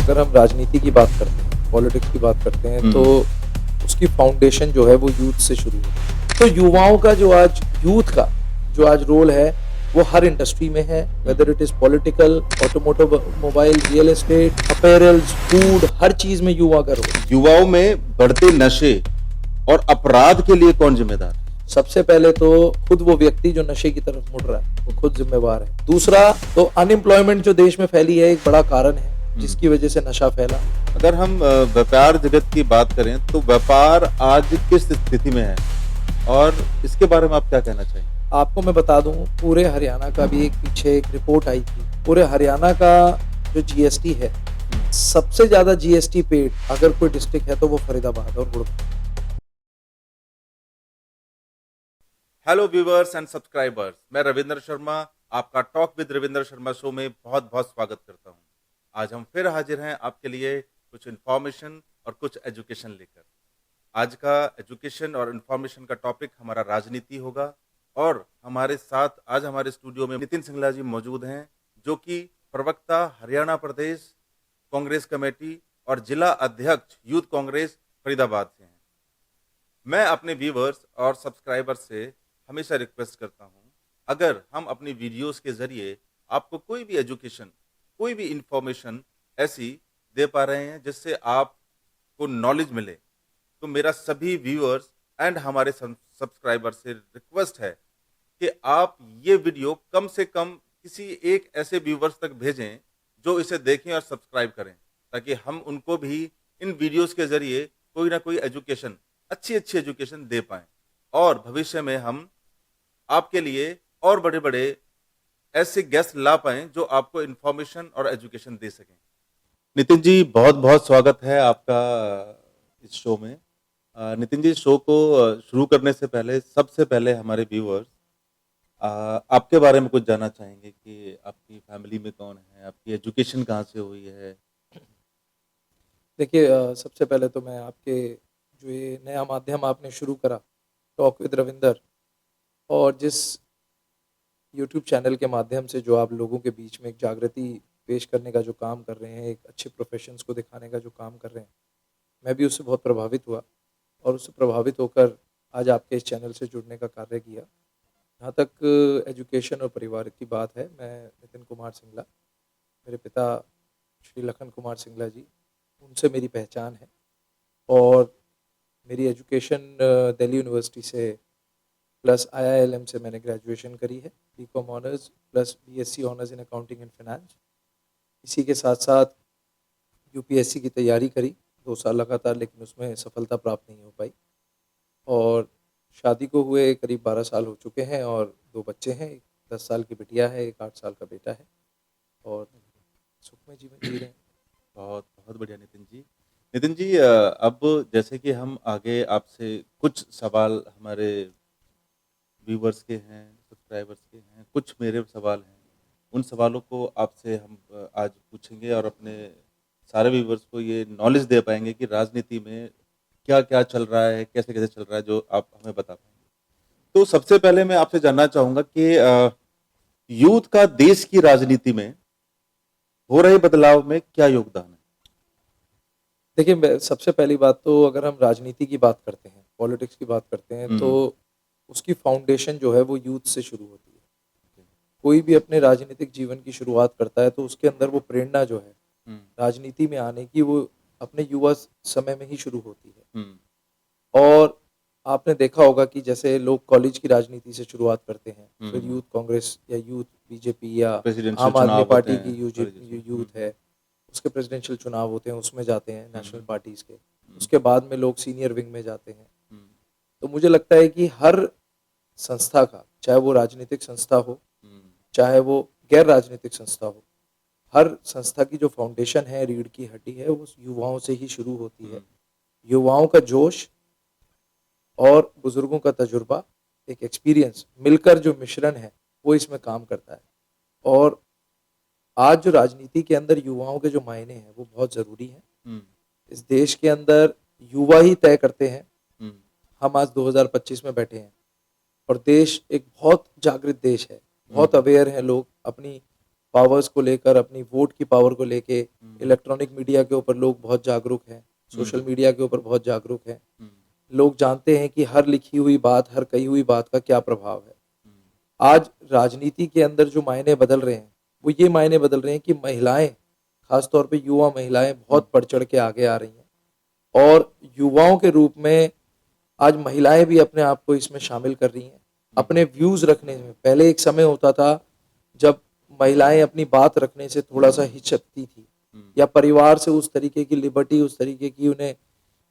अगर हम राजनीति की बात करते हैं, पॉलिटिक्स की बात करते हैं, तो उसकी फाउंडेशन जो है वो यूथ से शुरू होती है। तो युवाओं का जो आज रोल है वो हर इंडस्ट्री में है, whether it is political, automotive mobile, real estate, apparels, food, हर चीज में युवा का रोल। युवाओं में बढ़ते नशे और अपराध के लिए कौन जिम्मेदार है? सबसे पहले तो खुद वो व्यक्ति जो नशे की तरफ मुड़ रहा है वो खुद जिम्मेवार है। दूसरा तो अनएम्प्लॉयमेंट जो देश में फैली है एक बड़ा कारण है जिसकी वजह से नशा फैला। अगर हम व्यापार जगत की बात करें तो व्यापार आज किस स्थिति में है और इसके बारे में आप क्या कहना चाहिए? आपको मैं बता दूं, पूरे हरियाणा का भी पीछे एक रिपोर्ट आई थी। पूरे हरियाणा का जो जीएसटी है, सबसे ज्यादा जीएसटी पेड अगर कोई डिस्ट्रिक्ट है तो वो फरीदाबाद और Gurgaon. Hello viewers and subscribers, मैं रविंद्र शर्मा आपका talk with Ravindra Sharma show में बहुत बहुत स्वागत करता हूं। आज हम फिर हाजिर हैं आपके लिए कुछ इन्फॉर्मेशन और कुछ एजुकेशन लेकर। आज का एजुकेशन और इन्फॉर्मेशन का टॉपिक हमारा राजनीति होगा और हमारे साथ आज हमारे स्टूडियो में नितिन सिंगला जी मौजूद हैं, जो कि प्रवक्ता हरियाणा प्रदेश कांग्रेस कमेटी और जिला अध्यक्ष यूथ कांग्रेस फरीदाबाद से हैं। मैं अपने व्यूअर्स और सब्सक्राइबर्स से हमेशा रिक्वेस्ट करता हूं, अगर हम अपनी वीडियोस के जरिए आपको कोई भी एजुकेशन, कोई भी इंफॉर्मेशन ऐसी दे पा रहे हैं जिससे आपको नॉलेज मिले, तो मेरा सभी व्यूअर्स एंड हमारे सब्सक्राइबर से रिक्वेस्ट है कि आप ये वीडियो कम से कम किसी एक ऐसे व्यूअर्स तक भेजें जो इसे देखें और सब्सक्राइब करें, ताकि हम उनको भी इन वीडियोस के जरिए कोई ना कोई एजुकेशन, अच्छी एजुकेशन दे पाएं और भविष्य में हम आपके लिए और बड़े बड़े ऐसे गेस्ट ला पाएं जो आपको इंफॉर्मेशन और एजुकेशन दे सकें। नितिन जी, बहुत बहुत स्वागत है आपका इस शो में। नितिन जी, शो को शुरू करने से पहले सबसे पहले हमारे व्यूअर्स आपके बारे में कुछ जानना चाहेंगे कि आपकी फैमिली में कौन है, आपकी एजुकेशन कहाँ से हुई है? देखिए, सबसे पहले तो मैं आपके जो ये नया माध्यम आपने शुरू करा, टॉक विद रविंदर, और जिस यूट्यूब चैनल के माध्यम से जो आप लोगों के बीच में एक जागृति पेश करने का जो काम कर रहे हैं, एक अच्छे प्रोफेशंस को दिखाने का जो काम कर रहे हैं, मैं भी उससे बहुत प्रभावित हुआ और उससे प्रभावित होकर आज आपके इस चैनल से जुड़ने का कार्य किया। जहाँ तक एजुकेशन और परिवार की बात है, मैं नितिन कुमार सिंगला, मेरे पिता श्री लखन कुमार सिंगला जी, उनसे मेरी पहचान है और मेरी एजुकेशन दिल्ली यूनिवर्सिटी से प्लस IILM से मैंने ग्रेजुएशन करी है, BCom honours plus BSc honours in accounting and finance. इसी के साथ साथ UPSC की तैयारी करी 2 साल लगातार, लेकिन उसमें सफलता प्राप्त नहीं हो पाई और शादी को हुए करीब 12 साल हो चुके हैं और 2 बच्चे हैं, एक 10 साल की बिटिया है, एक 8 साल का बेटा है और सुखमय जीवन जी रहे हैं। बहुत बहुत बढ़िया नितिन जी। नितिन जी, अब जैसे कि हम आगे आपसे कुछ सवाल हमारे व्यूवर्स के हैं, सब्सक्राइबर्स के हैं, कुछ मेरे सवाल हैं, उन सवालों को आपसे हम आज पूछेंगे और अपने सारे व्यूवर्स को ये नॉलेज दे पाएंगे कि राजनीति में क्या क्या चल रहा है, कैसे कैसे चल रहा है, जो आप हमें बता पाएंगे। तो सबसे पहले मैं आपसे जानना चाहूंगा कि यूथ का देश की राजनीति में हो रहे बदलाव में क्या योगदान है? देखिए, सबसे पहली बात तो अगर हम राजनीति की बात करते हैं, पॉलिटिक्स की बात करते हैं, तो उसकी फाउंडेशन जो है वो यूथ से शुरू होती है। कोई भी अपने राजनीतिक जीवन की शुरुआत करता है तो उसके अंदर वो प्रेरणा जो है राजनीति में आने की, वो अपने युवा समय में ही शुरू होती है। और आपने देखा होगा कि जैसे लोग कॉलेज की राजनीति से शुरुआत करते हैं, फिर यूथ कांग्रेस या यूथ बीजेपी या प्रेसिडेंशियल आम आदमी चुनाव पार्टी होते की हैं, यूथ है, उसके प्रेसिडेंशियल चुनाव होते हैं, उसमें जाते हैं नेशनल पार्टीज के। उसके बाद में लोग सीनियर विंग में जाते हैं। तो मुझे लगता है कि हर संस्था का, चाहे वो राजनीतिक संस्था हो, चाहे वो गैर राजनीतिक संस्था हो, हर संस्था की जो फाउंडेशन है, रीढ़ की हड्डी है, वो युवाओं से ही शुरू होती है। युवाओं का जोश और बुजुर्गों का तजुर्बा, एक एक्सपीरियंस मिलकर जो मिश्रण है वो इसमें काम करता है। और आज जो राजनीति के अंदर युवाओं के जो मायने हैं वो बहुत जरूरी हैं। इस देश के अंदर युवा ही तय करते हैं। हम आज 2025 में बैठे हैं और देश एक बहुत जागृत देश है, बहुत अवेयर हैं लोग, अपनी पावर्स को लेकर, अपनी वोट की पावर को लेके इलेक्ट्रॉनिक मीडिया के ऊपर लोग बहुत जागरूक हैं, सोशल मीडिया के ऊपर बहुत जागरूक हैं। लोग जानते हैं कि हर लिखी हुई बात, हर कही हुई बात का क्या प्रभाव है। आज राजनीति के अंदर जो मायने बदल रहे हैं वो ये मायने बदल रहे हैं कि महिलाएं, खासतौर पे युवा महिलाएं बहुत बढ़ चढ़ के आगे आ रही हैं और युवाओं के रूप में आज महिलाएं भी अपने आप को इसमें शामिल कर रही हैं अपने व्यूज रखने में। पहले एक समय होता था जब महिलाएं अपनी बात रखने से थोड़ा सा हिचकती थी या परिवार से उस तरीके की लिबर्टी, उस तरीके की उन्हें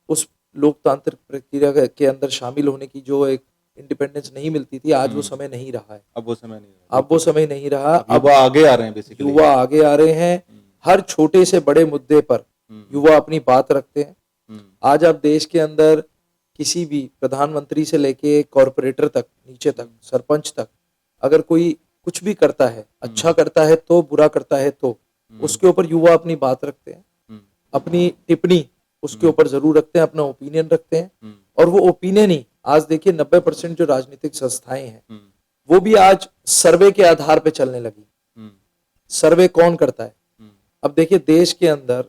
उस लोकतांत्रिक प्रक्रिया के अंदर शामिल होने की जो एक इंडिपेंडेंस नहीं मिलती थी। आज वो समय नहीं रहा है। अब वो समय नहीं रहा। अब वो समय नहीं रहा। अब युवा आगे आ रहे हैं बेसिकली। युवा आगे आ रहे हैं। हर छोटे से बड़े मुद्दे पर युवा अपनी बात रखते हैं। आज आप देश के अंदर किसी भी प्रधानमंत्री से लेके कॉर्पोरेटर तक, नीचे तक, सरपंच तक, अगर कोई कुछ भी करता है, अच्छा करता है तो, बुरा करता है तो, उसके ऊपर युवा अपनी बात रखते हैं, अपनी टिप्पणी उसके ऊपर जरूर रखते हैं, अपना ओपिनियन रखते हैं। और वो ओपिनियन ही आज देखिए 90% जो राजनीतिक संस्थाएं हैं वो भी आज सर्वे के आधार पे चलने लगी। सर्वे कौन करता है? अब देखिए देश के अंदर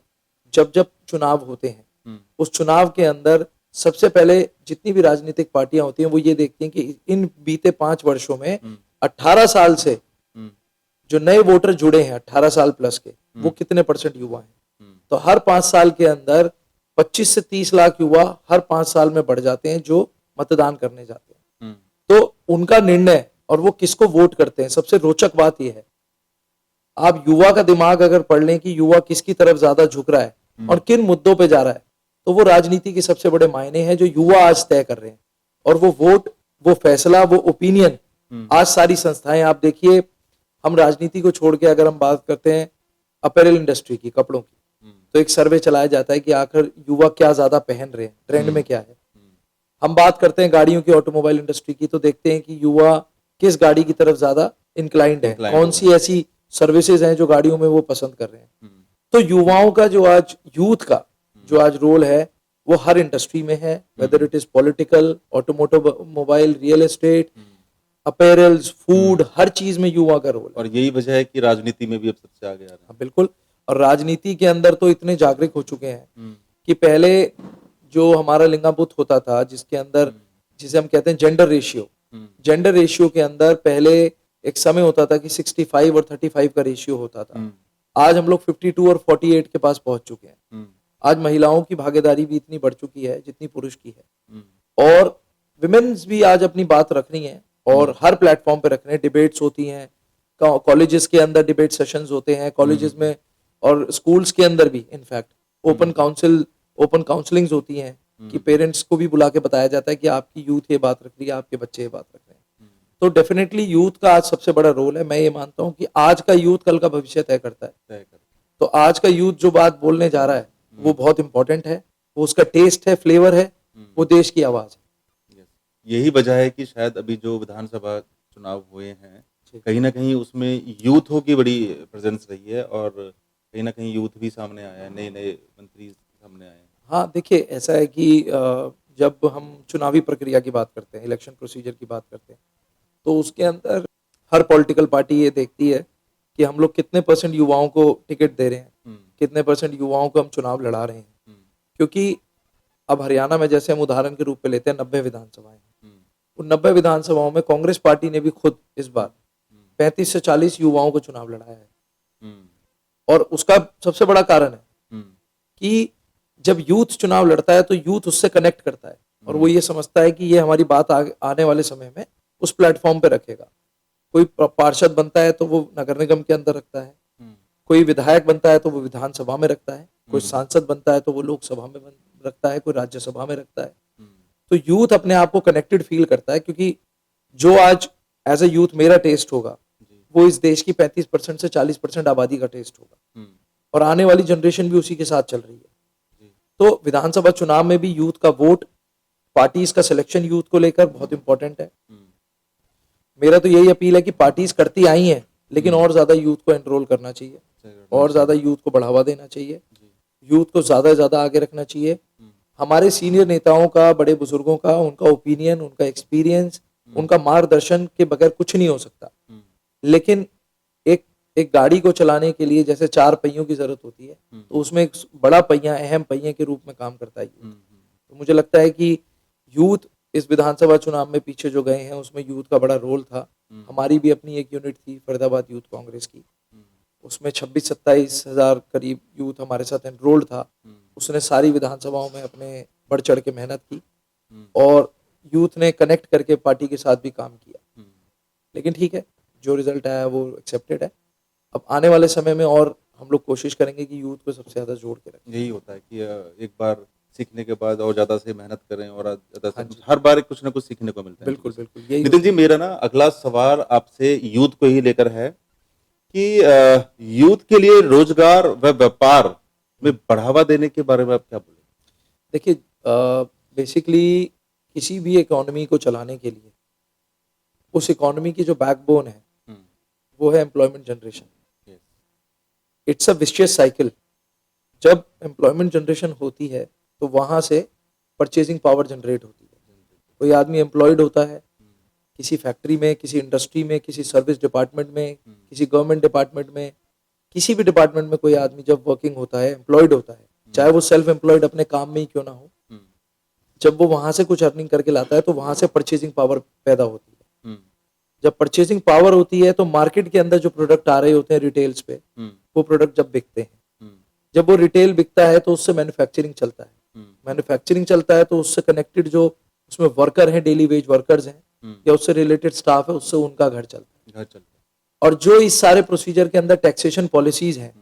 जब जब चुनाव होते हैं उस चुनाव के अंदर सबसे पहले जितनी भी राजनीतिक पार्टियां होती हैं वो ये देखती हैं कि इन बीते 5 वर्षों में 18 साल से जो नए वोटर जुड़े हैं 18 साल प्लस के, वो कितने % युवा हैं। तो हर 5 साल के अंदर 25 से 30 लाख युवा हर 5 साल में बढ़ जाते हैं जो मतदान करने जाते हैं। तो उनका निर्णय और वो किसको वोट करते हैं, सबसे रोचक बात यह है, आप युवा का दिमाग अगर पढ़ लें कि युवा किसकी तरफ ज्यादा झुक रहा है और किन मुद्दों पे जा रहा है, तो वो राजनीति के सबसे बड़े मायने हैं जो युवा आज तय कर रहे हैं। और वो वोट, वो फैसला, वो ओपिनियन आज सारी संस्थाएं, आप देखिए हम राजनीति को छोड़ के अगर हम बात करते हैं अपैरल इंडस्ट्री की, कपड़ों की, तो एक सर्वे चलाया जाता है कि आखिर युवा क्या ज्यादा पहन रहे हैं, ट्रेंड में क्या है। हम बात करते हैं गाड़ियों की, ऑटोमोबाइल इंडस्ट्री की, तो देखते हैं कि युवा किस गाड़ी की तरफ ज्यादा इंक्लाइंड है, कौन सी ऐसी सर्विसेज हैं जो गाड़ियों में वो पसंद कर रहे हैं। तो युवाओं का जो आज यूथ का जो आज रोल है वो हर इंडस्ट्री में है, whether it is political, automobile, real estate, apparels, food, हर चीज में युवा का रोल है। और यही वजह है कि राजनीति में भी अब सबसे आगे आ रहे हैं। बिल्कुल। और राजनीति के अंदर तो इतने जागरूक हो चुके हैं कि पहले जो हमारा लिंगाबूथ होता था जिसके अंदर, जिसे हम कहते हैं जेंडर रेशियो, जेंडर रेशियो के अंदर पहले एक समय होता था कि 65 और 35 का रेशियो होता था। आज हम लोग 52 और 48 के पास पहुंच चुके हैं। आज महिलाओं की भागीदारी भी इतनी बढ़ चुकी है जितनी पुरुष की है। और विमेन्स भी आज अपनी बात रख रही हैं और हर प्लेटफॉर्म पे रख रहे हैं। डिबेट्स होती हैं, कॉलेजेस के अंदर डिबेट सेशंस होते हैं, कॉलेजेस में और स्कूल्स के अंदर भी इनफैक्ट ओपन काउंसलिंग्स होती हैं कि पेरेंट्स को भी बुला के बताया जाता है कि आपकी यूथ ये बात रख रही है, आपके बच्चे ये बात रख रहे हैं। तो डेफिनेटली यूथ का आज सबसे बड़ा रोल है। मैं ये मानता हूँ कि आज का यूथ कल का भविष्य तय करता है। तो आज का यूथ जो बात बोलने जा रहा है वो बहुत इंपॉर्टेंट है, वो उसका टेस्ट है, फ्लेवर है, वो देश की आवाज है। यही वजह है कि शायद अभी जो विधानसभा चुनाव हुए हैं कहीं ना कहीं उसमें यूथों की बड़ी प्रेजेंस रही है और कहीं ना कहीं यूथ भी सामने आया है, नए नए मंत्री सामने आए हैं। हाँ देखिए, ऐसा है कि जब हम चुनावी प्रक्रिया की बात करते हैं, इलेक्शन प्रोसीजर की बात करते हैं, तो उसके अंदर हर पॉलिटिकल पार्टी ये देखती है कि हम लोग कितने % युवाओं को टिकट दे रहे हैं, कितने % युवाओं को हम चुनाव लड़ा रहे हैं। क्योंकि अब हरियाणा में जैसे हम उदाहरण के रूप में लेते हैं 90 विधानसभाएं, उन 90 विधानसभाओं में कांग्रेस पार्टी ने भी खुद इस बार 35 से 40 युवाओं को चुनाव लड़ाया है। और उसका सबसे बड़ा कारण है कि जब यूथ चुनाव लड़ता है तो यूथ उससे कनेक्ट करता है और वो ये समझता है कि ये हमारी बात आने वाले समय में उस प्लेटफॉर्म पे रखेगा। कोई पार्षद बनता है तो वो नगर निगम के अंदर रखता है, कोई विधायक बनता है तो वो विधानसभा में रखता है, कोई सांसद बनता है तो वो लोकसभा में रखता है, कोई राज्यसभा में रखता है। तो यूथ अपने आप को कनेक्टेड फील करता है क्योंकि जो आज एज ए यूथ मेरा टेस्ट होगा वो इस देश की 35% से 40% आबादी का टेस्ट होगा और आने वाली जनरेशन भी उसी के साथ चल रही है। तो विधानसभा चुनाव में भी यूथ का वोट, पार्टीज का सिलेक्शन यूथ को लेकर बहुत इंपॉर्टेंट है। मेरा तो यही अपील है कि पार्टीज करती आई हैं लेकिन और ज्यादा यूथ को एनरोल करना चाहिए, और ज्यादा यूथ को बढ़ावा देना चाहिए, यूथ को ज्यादा से ज्यादा आगे रखना चाहिए। हमारे सीनियर नेताओं का, बड़े बुजुर्गों का, उनका ओपिनियन, उनका एक्सपीरियंस, उनका मार्गदर्शन के बगैर कुछ नहीं हो सकता। लेकिन एक गाड़ी को चलाने के लिए जैसे 4 पहियों की जरूरत होती है, तो उसमें एक बड़ा पहिया अहम पहिए के रूप में काम करता है यूथ। तो मुझे लगता है कि यूथ इस विधानसभा चुनाव में पीछे जो गए हैं उसमें यूथ का बड़ा रोल था। हमारी भी अपनी एक यूनिट थी फरीदाबाद यूथ कांग्रेस की, उसमें 26-27 हजार करीब यूथ हमारे साथ एनरोल्ड था। उसने सारी विधानसभाओं में अपने बढ़ चढ़ के मेहनत की और यूथ ने कनेक्ट करके पार्टी के साथ भी काम किया। लेकिन ठीक है, जो रिजल्ट आया वो एक्सेप्टेड है। अब आने वाले समय में और हम लोग कोशिश करेंगे कि यूथ को सबसे ज्यादा जोड़ के रखें। यही होता है कि एक बार सीखने के बाद और ज्यादा से मेहनत करें और ज्यादा हाँ से जी, हर बार कुछ ना कुछ सीखने को मिलता है। बिल्कुल बिल्कुल यही नितिन जी, मेरा ना अगला सवाल आपसे यूथ को ही लेकर है कि यूथ के लिए रोजगार व व्यापार में बढ़ावा देने के बारे में आप क्या बोलेंगे? देखिए, बेसिकली किसी भी इकोनॉमी को चलाने के लिए उस इकोनॉमी की जो बैकबोन है हम्म, वो है employment generation. yes, it's a vicious cycle. जब एम्प्लॉयमेंट जनरेशन होती है तो वहां से परचेजिंग पावर जनरेट होती है। कोई आदमी एम्प्लॉयड होता है किसी फैक्ट्री में, किसी इंडस्ट्री में, किसी सर्विस डिपार्टमेंट में, किसी गवर्नमेंट डिपार्टमेंट में, किसी भी डिपार्टमेंट में कोई आदमी जब वर्किंग होता है, एम्प्लॉयड होता है, चाहे वो सेल्फ एम्प्लॉयड अपने काम में ही क्यों ना हो, जब वो वहां से कुछ अर्निंग करके लाता है तो वहां से परचेजिंग पावर पैदा होती है। जब परचेजिंग पावर होती है तो मार्केट के अंदर जो प्रोडक्ट आ रहे होते हैं रिटेल्स पे, वो प्रोडक्ट जब बिकते हैं, जब वो रिटेल बिकता है तो उससे मैन्युफैक्चरिंग चलता है। मैन्युफैक्चरिंग चलता है तो उससे कनेक्टेड जो उसमें वर्कर हैं, डेली वेज वर्कर्स हैं या उससे रिलेटेड स्टाफ है, उससे उनका घर चलता है। घर चलता और जो इस सारे प्रोसीजर के अंदर टैक्सेशन पॉलिसीज हैं,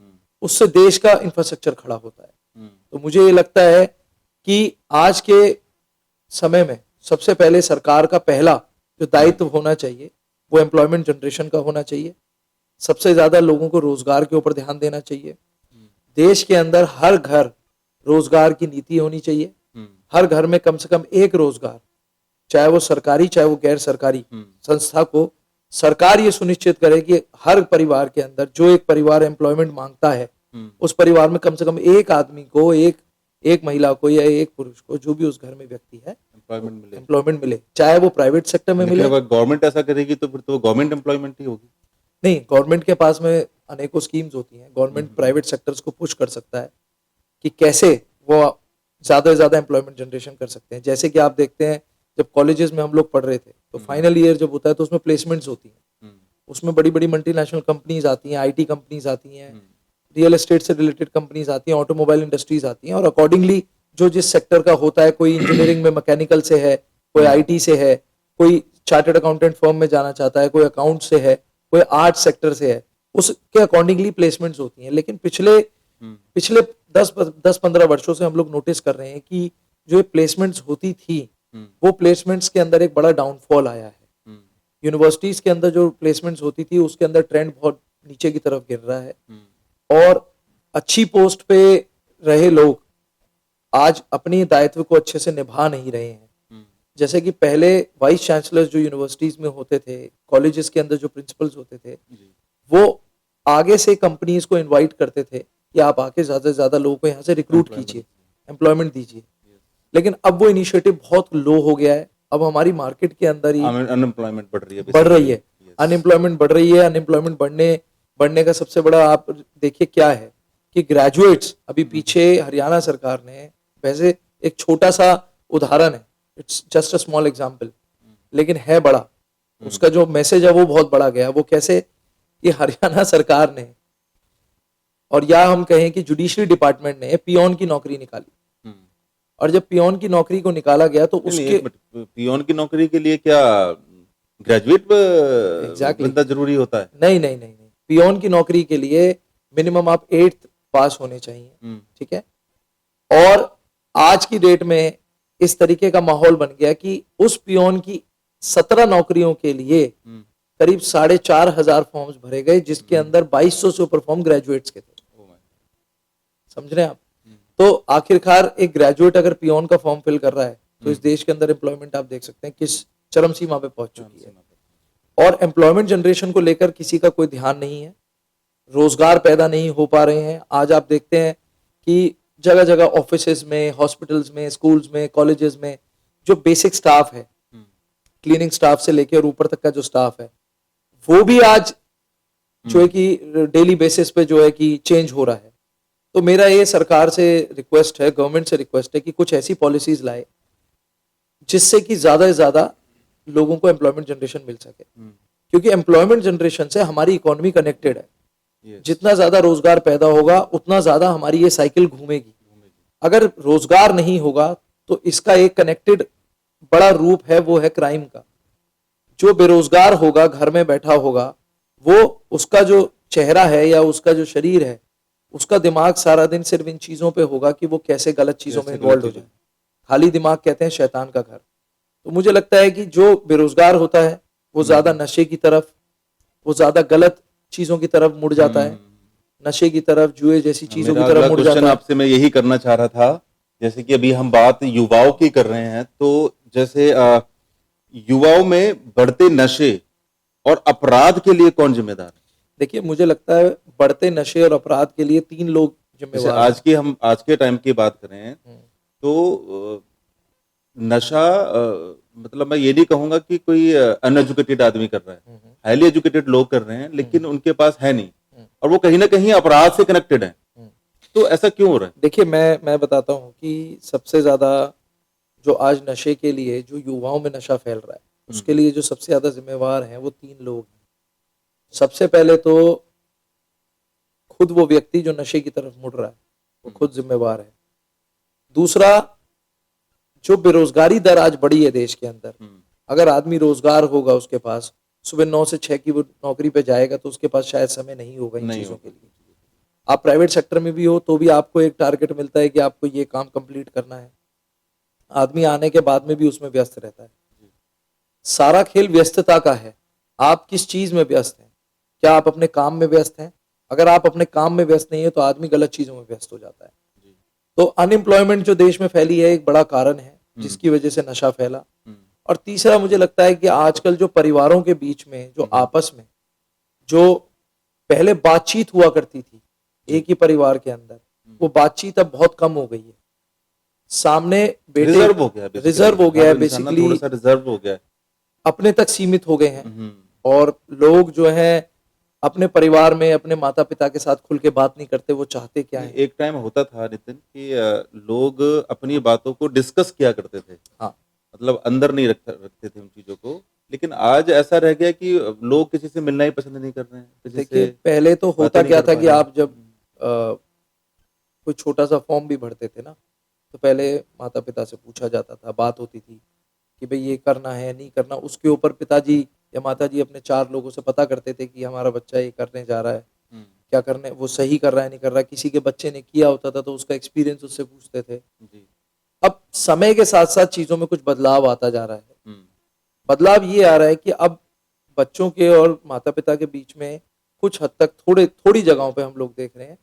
उससे देश का इंफ्रास्ट्रक्चर खड़ा होता है। तो मुझे ये लगता है कि आज के समय में सबसे पहले सरकार का पहला जो दायित्व होना चाहिए वो एम्प्लॉयमेंट जनरेशन का होना चाहिए। सबसे ज्यादा लोगों को रोजगार के ऊपर ध्यान देना चाहिए। देश के अंदर हर घर रोजगार की नीति होनी चाहिए। हर घर में कम से कम एक रोजगार, चाहे वो सरकारी चाहे वो गैर सरकारी संस्था को, सरकार ये सुनिश्चित करे कि हर परिवार के अंदर जो एक परिवार एम्प्लॉयमेंट मांगता है उस परिवार में कम से कम एक आदमी को, एक महिला को या एक पुरुष को, जो भी उस घर में व्यक्ति है, एम्प्लॉयमेंट मिले, चाहे वो प्राइवेट सेक्टर में मिले। अगर गवर्नमेंट ऐसा करेगी तो फिर तो गवर्नमेंट एम्प्लॉयमेंट ही होगी। नहीं, गवर्नमेंट के पास में अनेकों स्कीम्स होती हैं। गवर्नमेंट प्राइवेट सेक्टर्स को पुश कर सकता है कि कैसे वो ज्यादा से ज्यादा एम्प्लॉयमेंट जनरेशन कर सकते हैं। जैसे कि आप देखते हैं जब कॉलेजेस में हम लोग पढ़ रहे थे तो फाइनल ईयर जब होता है तो उसमें प्लेसमेंट्स होती हैं, उसमें बड़ी बड़ी मल्टीनेशनल कंपनीज आती हैं, आईटी कंपनीज आती हैं, रियल एस्टेट से रिलेटेड कंपनीज आती हैं, ऑटोमोबाइल इंडस्ट्रीज आती हैं, और अकॉर्डिंगली जो जिस सेक्टर का होता है, कोई इंजीनियरिंग में मैकेनिकल से है, कोई आईटी से है, कोई चार्टर्ड अकाउंटेंट फर्म में जाना चाहता है, कोई अकाउंट से है, कोई आर्ट सेक्टर से है, उसके अकॉर्डिंगली प्लेसमेंट्स होती हैं। लेकिन पिछले 10-15 वर्षों से हम लोग नोटिस कर रहे हैं कि जो प्लेसमेंट्स होती थी वो प्लेसमेंट्स के अंदर एक बड़ा डाउनफॉल आया है। यूनिवर्सिटीज के अंदर जो प्लेसमेंट्स होती थी उसके अंदर ट्रेंड बहुत नीचे की तरफ गिर रहा है, और अच्छी पोस्ट पे रहे लोग आज अपनी दायित्व को अच्छे से निभा नहीं रहे हैं। जैसे कि पहले वाइस चांसलर्स जो यूनिवर्सिटीज में होते थे, कॉलेजेस के अंदर जो प्रिंसिपल्स होते थे, वो आगे से कंपनीज को इनवाइट करते थे कि आप आके ज्यादा से ज्यादा लोगों को यहाँ से रिक्रूट कीजिए, एम्प्लॉयमेंट दीजिए। लेकिन अब वो इनिशिएटिव बहुत लो हो गया है। अब हमारी मार्केट के अंदर ही अनएम्प्लॉयमेंट बढ़ रही है, अनएम्प्लॉयमेंट बढ़ रही है। अनएम्प्लॉयमेंट बढ़ने का सबसे बड़ा आप देखिए क्या है कि ग्रेजुएट्स, अभी पीछे हरियाणा सरकार ने, वैसे एक छोटा सा उदाहरण है, it's just a small example, लेकिन है बड़ा, उसका जो मैसेज है वो बहुत बड़ा गया। वो कैसे कि हरियाणा सरकार ने, और या हम कहें कि जुडिशरी डिपार्टमेंट ने पियोन की नौकरी निकाली, और जब पियोन की नौकरी को निकाला गया तो उसके पियोन की नौकरी के लिए क्या ग्रेजुएट बंदा जरूरी होता है? नहीं, पियोन की नौकरी के लिए मिनिमम आप 8th पास होने चाहिए, ठीक है। और आज की डेट में इस तरीके का माहौल बन गया कि उस पियोन की 17 नौकरियों के लिए करीब 4,500 फॉर्म्स भरे गए, जिसके अंदर 2200 से ऊपर फॉर्म ग्रेजुएट्स के थे। समझ रहे हैं आप? तो आखिरकार एक ग्रेजुएट अगर पियोन का फॉर्म फिल कर रहा है तो इस देश के अंदर एम्प्लॉयमेंट आप देख सकते हैं किस चरम सीमा पे पहुंच चुकी है। और एम्प्लॉयमेंट जनरेशन को लेकर किसी का कोई ध्यान नहीं है, रोजगार पैदा नहीं हो पा रहे हैं। आज आप देखते हैं कि जगह जगह ऑफिसेज में, हॉस्पिटल्स में, स्कूल्स में, कॉलेजेस में जो बेसिक स्टाफ है, क्लीनिंग स्टाफ से लेकर ऊपर तक का जो स्टाफ है, वो भी आज जो है कि डेली बेसिस पे जो है कि चेंज हो रहा है। तो मेरा ये सरकार से रिक्वेस्ट है, गवर्नमेंट से रिक्वेस्ट है कि कुछ ऐसी पॉलिसीज लाए जिससे कि ज्यादा से ज्यादा लोगों को एम्प्लॉयमेंट जनरेशन मिल सके, क्योंकि एम्प्लॉयमेंट जनरेशन से हमारी इकोनॉमी कनेक्टेड है। Yes. जितना ज्यादा रोजगार पैदा होगा उतना ज्यादा हमारी ये साइकिल घूमेगी। अगर रोजगार नहीं होगा तो इसका एक कनेक्टेड बड़ा रूप है, वो है क्राइम का। जो बेरोजगार होगा, घर में बैठा होगा, वो उसका जो चेहरा है या उसका जो शरीर है, उसका दिमाग सारा दिन सिर्फ इन चीजों पे होगा कि वो कैसे गलत चीजों में इन्वॉल्व हो जाए। खाली दिमाग कहते हैं शैतान का घर। तो मुझे लगता है कि जो बेरोजगार होता है वो ज्यादा नशे की तरफ, वो ज्यादा गलत चीजों की तरफ मुड़ जाता है, नशे की तरफ, जुए जैसी चीजों की तरफ मुड़ जाता है। आपसे मैं यही करना चाह रहा था, जैसे कि अभी हम बात युवाओं की कर रहे हैं, तो जैसे युवाओं में बढ़ते नशे और अपराध के लिए कौन जिम्मेदार है? देखिए, मुझे लगता है बढ़ते नशे और अपराध के लिए 3 लोग जैसे जिम्मेवार हैं। आज के टाइम की बात करें तो नशा मतलब मैं ये नहीं कहूंगा कि कोई अनएजुकेटेड आदमी कर रहा है, हाईली एजुकेटेड लोग कर रहे हैं, लेकिन उनके पास है नहीं, और वो कहीं ना कहीं अपराध से कनेक्टेड है। तो ऐसा क्यों हो रहा है? देखिए, मैं बताता हूँ कि सबसे ज्यादा जो आज नशे के लिए, जो युवाओं में नशा फैल रहा है, उसके लिए जो सबसे ज्यादा जिम्मेवार हैं वो 3 लोग हैं। सबसे पहले तो खुद वो व्यक्ति जो नशे की तरफ मुड़ रहा है, वो खुद जिम्मेवार है। दूसरा, जो बेरोजगारी दर आज बढ़ी है देश के अंदर, अगर आदमी रोजगार होगा, उसके पास सुबह 9 से 6 की वो नौकरी पे जाएगा, तो उसके पास शायद समय नहीं होगा इन चीजों के लिए। आप प्राइवेट सेक्टर में भी हो तो भी आपको एक टारगेट मिलता है कि आपको ये काम कंप्लीट करना है। आदमी आने के बाद में भी उसमें व्यस्त रहता है। सारा खेल व्यस्तता का है। आप किस चीज में व्यस्त हैं? क्या आप अपने काम में व्यस्त हैं? अगर आप अपने काम में व्यस्त नहीं है तो आदमी गलत चीजों में व्यस्त हो जाता है। तो अनएम्प्लॉयमेंट जो देश में फैली है एक बड़ा कारण है जिसकी वजह से नशा फैला। और तीसरा, मुझे लगता है कि आजकल जो परिवारों के बीच में, जो आपस में जो पहले बातचीत हुआ करती थी एक ही परिवार के अंदर, वो बातचीत अब बहुत कम हो गई है। सामने बेटे रिजर्व हो गया है बेसिकली, थोड़ा सा रिजर्व हो गया है, अपने तक सीमित हो गए हैं। और लोग जो है अपने परिवार में अपने माता पिता के साथ खुल के बात नहीं करते, वो चाहते क्या है। एक टाइम होता था नितिन कि लोग अपनी बातों को डिस्कस किया करते थे, हाँ, मतलब अंदर नहीं रखते थे उन चीजों को, लेकिन आज ऐसा रह गया कि लोग किसी से मिलना ही पसंद नहीं कर रहे हैं। देखिए, पहले तो होता क्या था कि आप जब कोई छोटा सा फॉर्म भी भरते थे ना, तो पहले माता पिता से पूछा जाता था, बात होती थी कि भाई ये करना है नहीं करना। उसके ऊपर पिताजी या माताजी अपने 4 लोगों से पता करते थे कि हमारा बच्चा ये करने जा रहा है, क्या करने, वो सही कर रहा है नहीं कर रहा है। किसी के बच्चे ने किया होता था तो उसका एक्सपीरियंस उससे पूछते थे। अब समय के साथ साथ चीजों में कुछ बदलाव आता जा रहा है। बदलाव ये आ रहा है कि अब बच्चों के और माता पिता के बीच में कुछ हद तक थोड़ी जगहों पे हम लोग देख रहे हैं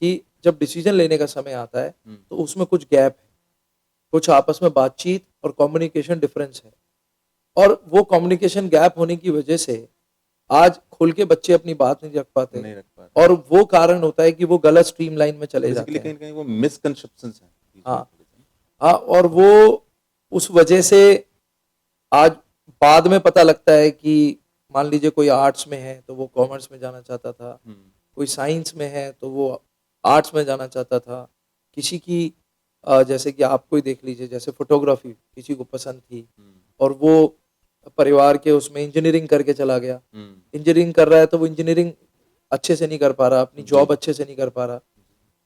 कि जब डिसीजन लेने का समय आता है तो उसमें कुछ गैप है, कुछ आपस में बातचीत और कम्युनिकेशन डिफरेंस है। और वो कम्युनिकेशन गैप होने की वजह से आज खुल के बच्चे अपनी बात नहीं रख पाते, और वो कारण होता है कि वो गलत स्ट्रीमलाइन में चले जाते हैं। कहीं वो मिसकंसेप्शंस हैं। हाँ, और वो उस वजह से आज बाद में पता लगता है कि मान लीजिए कोई आर्ट्स में है तो वो कॉमर्स में जाना चाहता था, कोई साइंस में है तो वो आर्ट्स में जाना चाहता था। किसी की जैसे कि आपको ही देख लीजिए, जैसे फोटोग्राफी किसी को पसंद थी और वो परिवार के उसमें इंजीनियरिंग करके चला गया। इंजीनियरिंग कर रहा है तो वो इंजीनियरिंग अच्छे से नहीं कर पा रहा, अपनी जॉब अच्छे से नहीं कर पा रहा।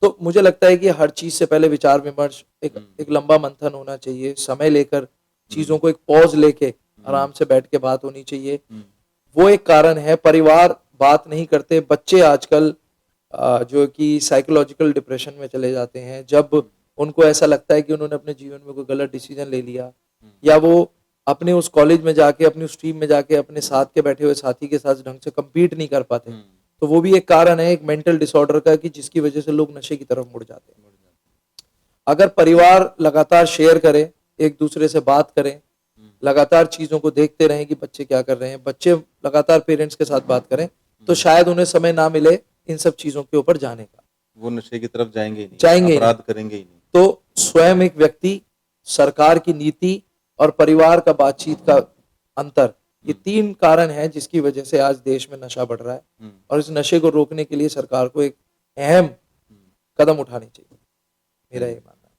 तो मुझे लगता है कि हर चीज से पहले विचार विमर्श, एक लंबा मंथन होना चाहिए, समय लेकर चीजों को एक पॉज लेके आराम से बैठ के बात होनी चाहिए। वो एक कारण है। परिवार बात नहीं करते, बच्चे आजकल जो कि साइकोलॉजिकल डिप्रेशन में चले जाते हैं जब उनको ऐसा लगता है कि उन्होंने अपने जीवन में कोई गलत डिसीजन ले लिया, या वो अपने उस कॉलेज में जाके, अपनी उस टीम में जाके अपने साथ के बैठे हुए साथी के साथ ढंग से compete नहीं कर पाते। तो वो भी एक कारण है एक मेंटल डिसऑर्डर का कि जिसकी वजह से लोग नशे की तरफ मुड़ जाते हैं। अगर परिवार लगातार शेयर करे, एक दूसरे से बात करें, लगातार चीजों को देखते रहें कि बच्चे क्या कर रहे हैं, बच्चे लगातार पेरेंट्स के साथ बात करें, तो शायद उन्हें समय ना मिले इन सब चीजों के ऊपर जाने का। वो नशे की तरफ जाएंगे ही नहीं, अपराध करेंगे ही नहीं। तो स्वयं एक व्यक्ति, सरकार की नीति और परिवार का बातचीत का अंतर, ये 3 कारण हैं जिसकी वजह से आज देश में नशा बढ़ रहा है और इस नशे को रोकने के लिए सरकार को एक अहम कदम उठाने चाहिए, मेरा ये मानना है।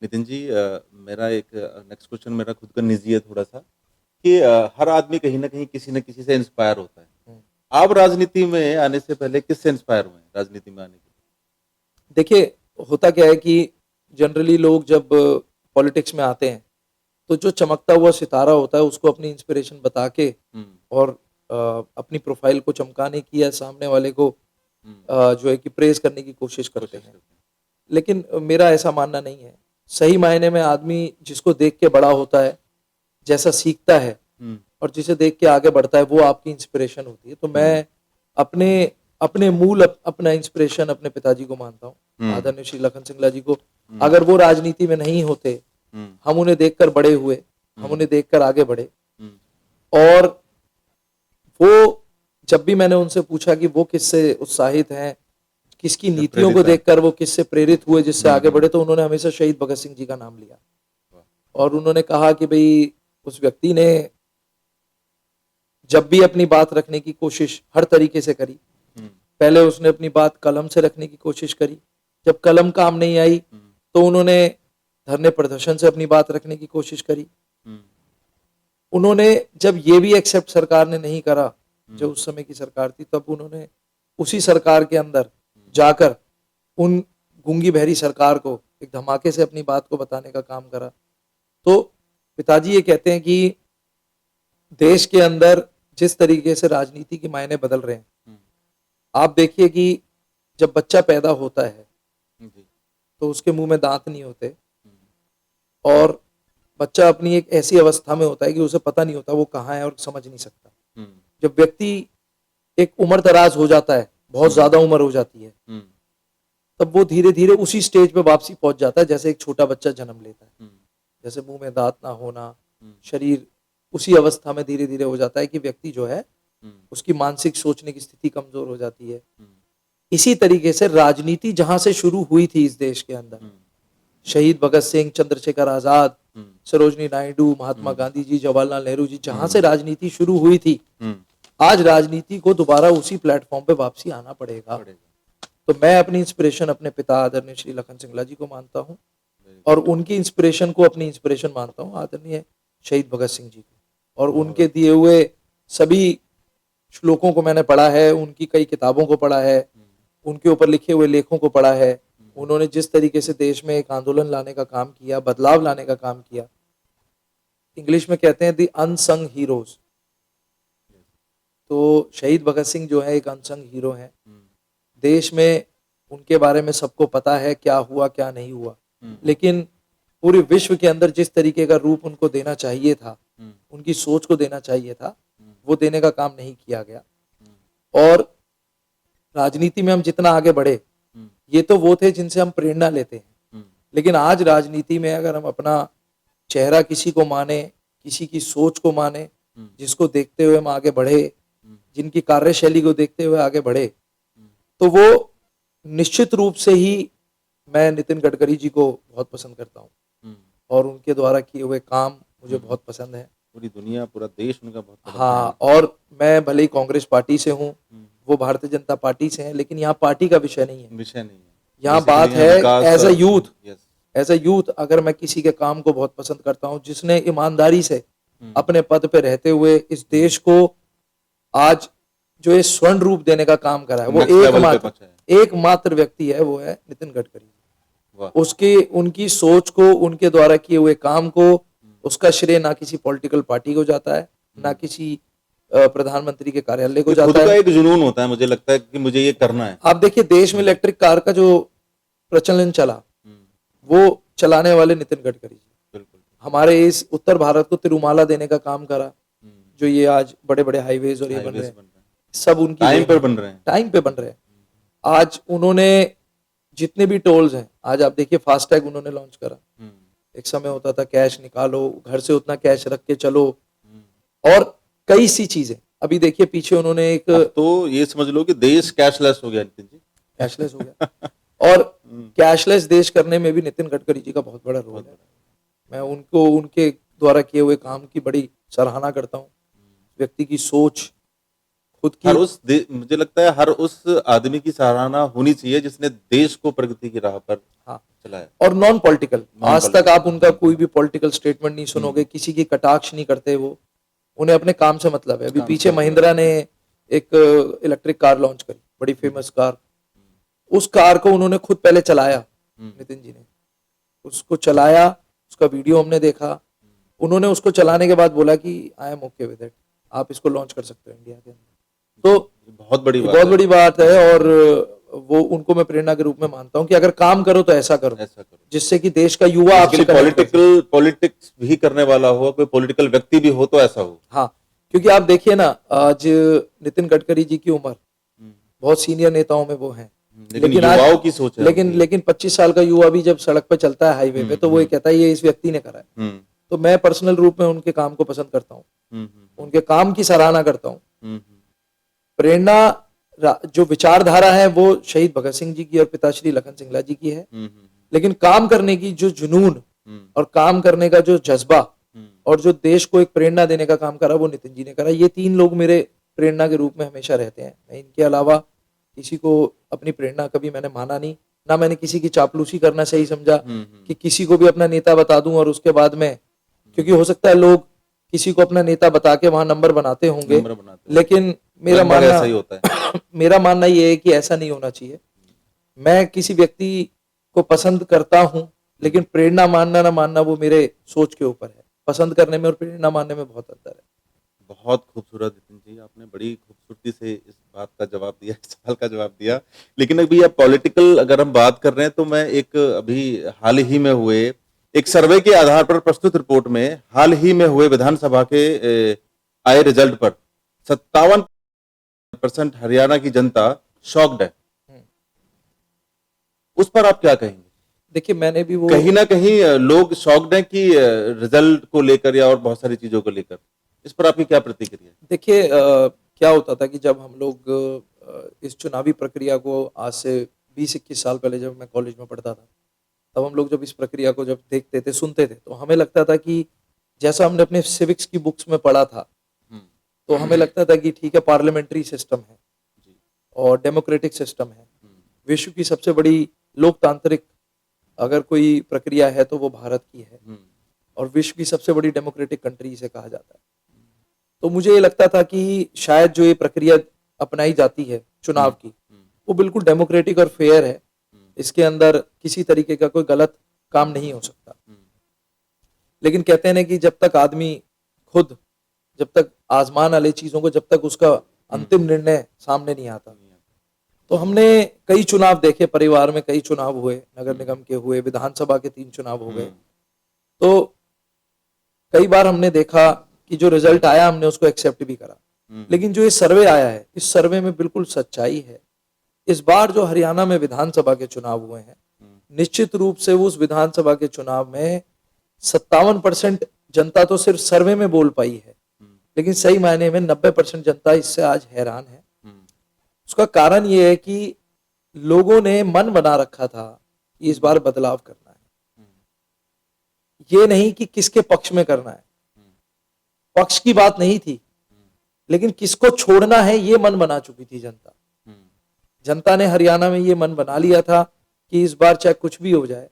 नितिन जी, मेरा एक नेक्स्ट क्वेश्चन मेरा खुद का निजी है थोड़ा सा कि हर आदमी कहीं ना कहीं किसी न किसी से इंस्पायर होता है। हम्म। आप राजनीति में आने से पहले किससे इंस्पायर हुए हैं राजनीति में आने के देखिए, होता क्या है कि जनरली लोग जब पॉलिटिक्स में आते हैं तो जो चमकता हुआ सितारा होता है उसको अपनी इंस्पिरेशन बता के लिए? और अपनी प्रोफाइल को चमकाने की या सामने वाले को जो है कि प्रेज करने की कोशिश करते कोशिश हैं। करते हैं। लेकिन मेरा ऐसा मानना नहीं है। सही मायने में आदमी जिसको देख के बड़ा होता है, जैसा सीखता है और जिसे देख के आगे बढ़ता है, वो आपकी इंस्पिरेशन होती है। तो मैं अपने अपने मूल अपना इंस्पिरेशन अपने पिताजी को मानता हूँ, आदरणीय श्री लखन सिंगला जी को। अगर वो राजनीति में नहीं होते, हम उन्हें देखकर बड़े हुए, हम उन्हें देखकर आगे बढ़े। और वो जब भी मैंने उनसे पूछा कि वो किससे उत्साहित हैं, किसकी नीतियों को देखकर वो किससे प्रेरित हुए जिससे आगे बढ़े, तो उन्होंने हमेशा शहीद भगत सिंह जी का नाम लिया। और उन्होंने कहा कि भाई उस व्यक्ति ने जब भी अपनी बात रखने की कोशिश हर तरीके से करी। पहले उसने अपनी बात कलम से रखने की कोशिश करी, जब कलम काम नहीं आई तो उन्होंने धरने प्रदर्शन से अपनी बात रखने की कोशिश करी। उन्होंने जब ये भी एक्सेप्ट सरकार ने नहीं करा, जो उस समय की सरकार थी, तब उन्होंने उसी सरकार के अंदर जाकर उन गूंगी बहरी सरकार को एक धमाके से अपनी बात को बताने का काम करा। तो पिताजी ये कहते हैं कि देश के अंदर जिस तरीके से राजनीति के मायने बदल रहे हैं, आप देखिए कि जब बच्चा पैदा होता है तो उसके मुंह में दांत नहीं होते और बच्चा अपनी एक ऐसी अवस्था में होता है कि उसे पता नहीं होता वो कहाँ है और समझ नहीं सकता। जब व्यक्ति एक उम्र दराज हो जाता है, बहुत ज्यादा उम्र हो जाती है, तब वो धीरे धीरे उसी स्टेज पे वापसी पहुंच जाता है जैसे एक छोटा बच्चा जन्म लेता है। जैसे मुंह में दांत ना होना, शरीर उसी अवस्था में धीरे धीरे हो जाता है कि व्यक्ति जो है उसकी मानसिक सोचने की स्थिति कमजोर हो जाती है। इसी तरीके से राजनीति जहां से शुरू हुई थी इस देश के अंदर, शहीद भगत सिंह, चंद्रशेखर आजाद, सरोजनी नायडू, महात्मा गांधी जी, जवाहरलाल नेहरू जी, जहां से राजनीति शुरू हुई थी, आज राजनीति को दोबारा उसी प्लेटफॉर्म पे वापसी आना पड़ेगा। तो मैं अपनी इंस्पिरेशन अपने पिता आदरणीय श्री लखन सिंगला जी को मानता हूँ और उनकी इंस्पिरेशन को अपनी इंस्पिरेशन मानता हूँ आदरणीय शहीद भगत सिंह जी को। और उनके दिए हुए सभी श्लोकों को मैंने पढ़ा है, उनकी कई किताबों को पढ़ा है, उनके ऊपर लिखे हुए लेखों को पढ़ा है। उन्होंने जिस तरीके से देश में एक आंदोलन लाने का काम किया, बदलाव लाने का काम किया, इंग्लिश में कहते हैं दी अनसंग हीरोज। तो शहीद भगत सिंह जो है एक अनसंग हीरो हैं। देश में उनके बारे में सबको पता है क्या हुआ क्या नहीं हुआ, लेकिन पूरे विश्व के अंदर जिस तरीके का रूप उनको देना चाहिए था, उनकी सोच को देना चाहिए था, वो देने का काम नहीं किया गया। और राजनीति में हम जितना आगे बढ़े, ये तो वो थे जिनसे हम प्रेरणा लेते हैं, लेकिन आज राजनीति में अगर हम अपना चेहरा किसी को माने, किसी की सोच को माने, जिसको देखते हुए हम आगे बढ़े, जिनकी कार्यशैली को देखते हुए आगे बढ़े, तो वो निश्चित रूप से ही मैं नितिन गडकरी जी को बहुत पसंद करता हूँ और उनके द्वारा किए हुए काम मुझे बहुत पसंद है। पूरी दुनिया, पूरा देश उनका बहुत बड़ा हाँ, और मैं भले ही कांग्रेस पार्टी से हूँ, वो भारतीय जनता पार्टी से हैं, लेकिन यहाँ पार्टी का विषय नहीं है। विषय नहीं है। यहाँ बात है as a youth, as a youth अगर मैं किसी के काम को बहुत पसंद करता हूँ जिसने ईमानदारी से अपने पद पे रहते हुए इस देश को आज जो ये स्वर्ण रूप देने का काम करा है, वो एकमात्र व्यक्ति है, वो है नितिन गडकरी। उसकी उनकी सोच को, उनके द्वारा किए हुए काम को, उसका श्रेय ना किसी पॉलिटिकल पार्टी को जाता है, ना किसी प्रधानमंत्री के कार्यालय को जाता है। खुद का एक जुनून होता है, मुझे लगता है कि मुझे ये करना है। आप देखिए देश में इलेक्ट्रिक कार का जो प्रचलन चला, वो चलाने वाले नितिन गडकरी जी। बिल्कुल। हमारे इस उत्तर भारत को तिरुमाला देने का काम करा, जो ये आज बड़े बड़े हाईवेज और ये बन रहे हैं, सब उनकी टाइम पे बन रहे हैं, टाइम पे बन रहे हैं। आज उन्होंने जितने भी टोल्स हैं, आज आप देखिए फास्टैग उन्होंने लॉन्च करा। एक समय होता था कैश निकालो, घर से उतना कैश रख के चलो, और कई सी चीजें। अभी देखिए पीछे उन्होंने एक, तो ये समझ लो कि देश कैशलेस हो गया नितिन जी, कैशलेस हो गया। और कैशलेस देश करने में भी नितिन गडकरी जी का बहुत बड़ा रोल है। मैं उनको उनके द्वारा किए हुए काम की बड़ी सराहना करता हूँ। व्यक्ति की सोच, खुद हर की, उस मुझे लगता है हर उस आदमी की सराहना होनी चाहिए जिसने देश को प्रगति की राह पर हाँ, चलाया। और नॉन पॉलिटिकल। नॉन आज तक पॉलिटिकल। आप उनका कोई भी पॉलिटिकल स्टेटमेंट नहीं सुनोगे, किसी की कटाक्ष नहीं करते वो, उन्हें अपने काम से मतलब है। अभी काम से पीछे मतलब महिंद्रा ने एक इलेक्ट्रिक कार लॉन्च करी, बड़ी फेमस कार। उस कार को उन्होंने खुद पहले चलाया, नितिन जी ने उसको चलाया, उसका वीडियो हमने देखा। उन्होंने उसको चलाने के बाद बोला कि I am okay with it, आप इसको लॉन्च कर सकते हो इंडिया के अंदर। तो बहुत बड़ी ये बात बहुत है। बड़ी बात है, और वो उनको मैं प्रेरणा के रूप में मानता हूँ कि अगर काम करो तो ऐसा करो ऐसा करो जिससे कि देश का युवा आपसे कनेक्ट कर सके। पॉलिटिक्स भी करने वाला हो, कोई पॉलिटिकल व्यक्ति भी हो तो ऐसा हो। हाँ, क्योंकि आप देखिए ना, आज नितिन गडकरी जी की उम्र, बहुत सीनियर नेताओं में वो हैं, लेकिन आज युवाओं की सोच है उनकी। लेकिन 25 साल का युवा भी जब सड़क पे चलता है हाईवे पे, तो वो ये कहता है ये इस व्यक्ति ने करा है। तो मैं पर्सनल रूप में उनके काम को पसंद करता हूँ, उनके काम की सराहना करता हूँ। प्रेरणा जो विचारधारा है वो शहीद भगत सिंह जी की और पिताश्री लखन सिंगला जी की है, लेकिन काम करने की जो जुनून और काम करने का जो जज्बा और जो देश को एक प्रेरणा देने का काम करा, वो नितिन जी ने करा। ये तीन लोग मेरे प्रेरणा के रूप में हमेशा रहते हैं। मैं इनके अलावा किसी को अपनी प्रेरणा कभी मैंने माना नहीं, ना मैंने किसी की चापलूसी करना सही समझा कि किसी को भी अपना नेता बता दूं और उसके बाद में, क्योंकि हो सकता है लोग किसी को अपना नेता बता के वहां नंबर बनाते होंगे, लेकिन मेरा मानना ऐसा ही होता है। मेरा मानना ये है कि ऐसा नहीं होना चाहिए। मैं किसी व्यक्ति को पसंद करता हूं, लेकिन प्रेरणा मानना ना मानना वो मेरे सोच के ऊपर है। पसंद करने में और प्रेरणा मानने में बहुत अंतर है। बहुत खूबसूरत नितिन जी, आपने बड़ी खूबसूरती से इस बात का जवाब दिया, इस सवाल का जवाब दिया। लेकिन अभी अब पॉलिटिकल अगर हम बात कर रहे हैं तो मैं एक अभी हाल ही में हुए एक सर्वे के आधार पर प्रस्तुत रिपोर्ट में हाल ही में हुए विधानसभा के आए रिजल्ट पर 57% हरियाणा की जनता शॉक्ड है। उस पर आप क्या कहेंगे? देखिए, मैंने भी वो कहीं ना कहीं लोग शॉक्ड हैं कि रिजल्ट को लेकर या और बहुत सारी चीजों को लेकर, इस पर आपकी क्या प्रतिक्रिया है? देखिए, क्या होता था कि जब हम लोग इस चुनावी प्रक्रिया को आज से 20-21 साल पहले जब मैं कॉलेज में पढ़ता था, तब हम लोग जब इस प्रक्रिया को जब देखते थे, सुनते थे, तो हमें लगता था कि जैसा हमने अपने सिविक्स की बुक्स में पढ़ा था, तो हमें लगता था कि ठीक है, पार्लियामेंट्री सिस्टम है और डेमोक्रेटिक सिस्टम है। विश्व की सबसे बड़ी लोकतांत्रिक अगर कोई प्रक्रिया है तो वो भारत की है, और विश्व की सबसे बड़ी डेमोक्रेटिक कंट्री इसे कहा जाता है। तो मुझे ये लगता था कि शायद जो ये प्रक्रिया अपनाई जाती है चुनाव की, वो बिल्कुल डेमोक्रेटिक और फेयर है, इसके अंदर किसी तरीके का कोई गलत काम नहीं हो सकता। लेकिन कहते हैं ना कि जब तक आदमी खुद, जब तक आजमा ना ले चीजों को, जब तक उसका अंतिम निर्णय सामने नहीं आता। तो हमने कई चुनाव देखे, परिवार में कई चुनाव हुए, नगर निगम के हुए, विधानसभा के 3 चुनाव हो गए। तो कई बार हमने देखा कि जो रिजल्ट आया हमने उसको एक्सेप्ट भी करा, लेकिन जो ये सर्वे आया है, इस सर्वे में बिल्कुल सच्चाई है। इस बार जो हरियाणा में विधानसभा के चुनाव हुए हैं, निश्चित रूप से उस विधानसभा के चुनाव में 57% जनता तो सिर्फ सर्वे में बोल पाई है, लेकिन सही मायने में 90% जनता इससे आज हैरान है। उसका कारण यह है कि लोगों ने मन बना रखा था कि इस बार बदलाव करना है, ये नहीं कि किसके पक्ष में करना है, पक्ष की बात नहीं थी, लेकिन किसको छोड़ना है ये मन बना चुकी थी जनता। जनता ने हरियाणा में ये मन बना लिया था कि इस बार चाहे कुछ भी हो जाए,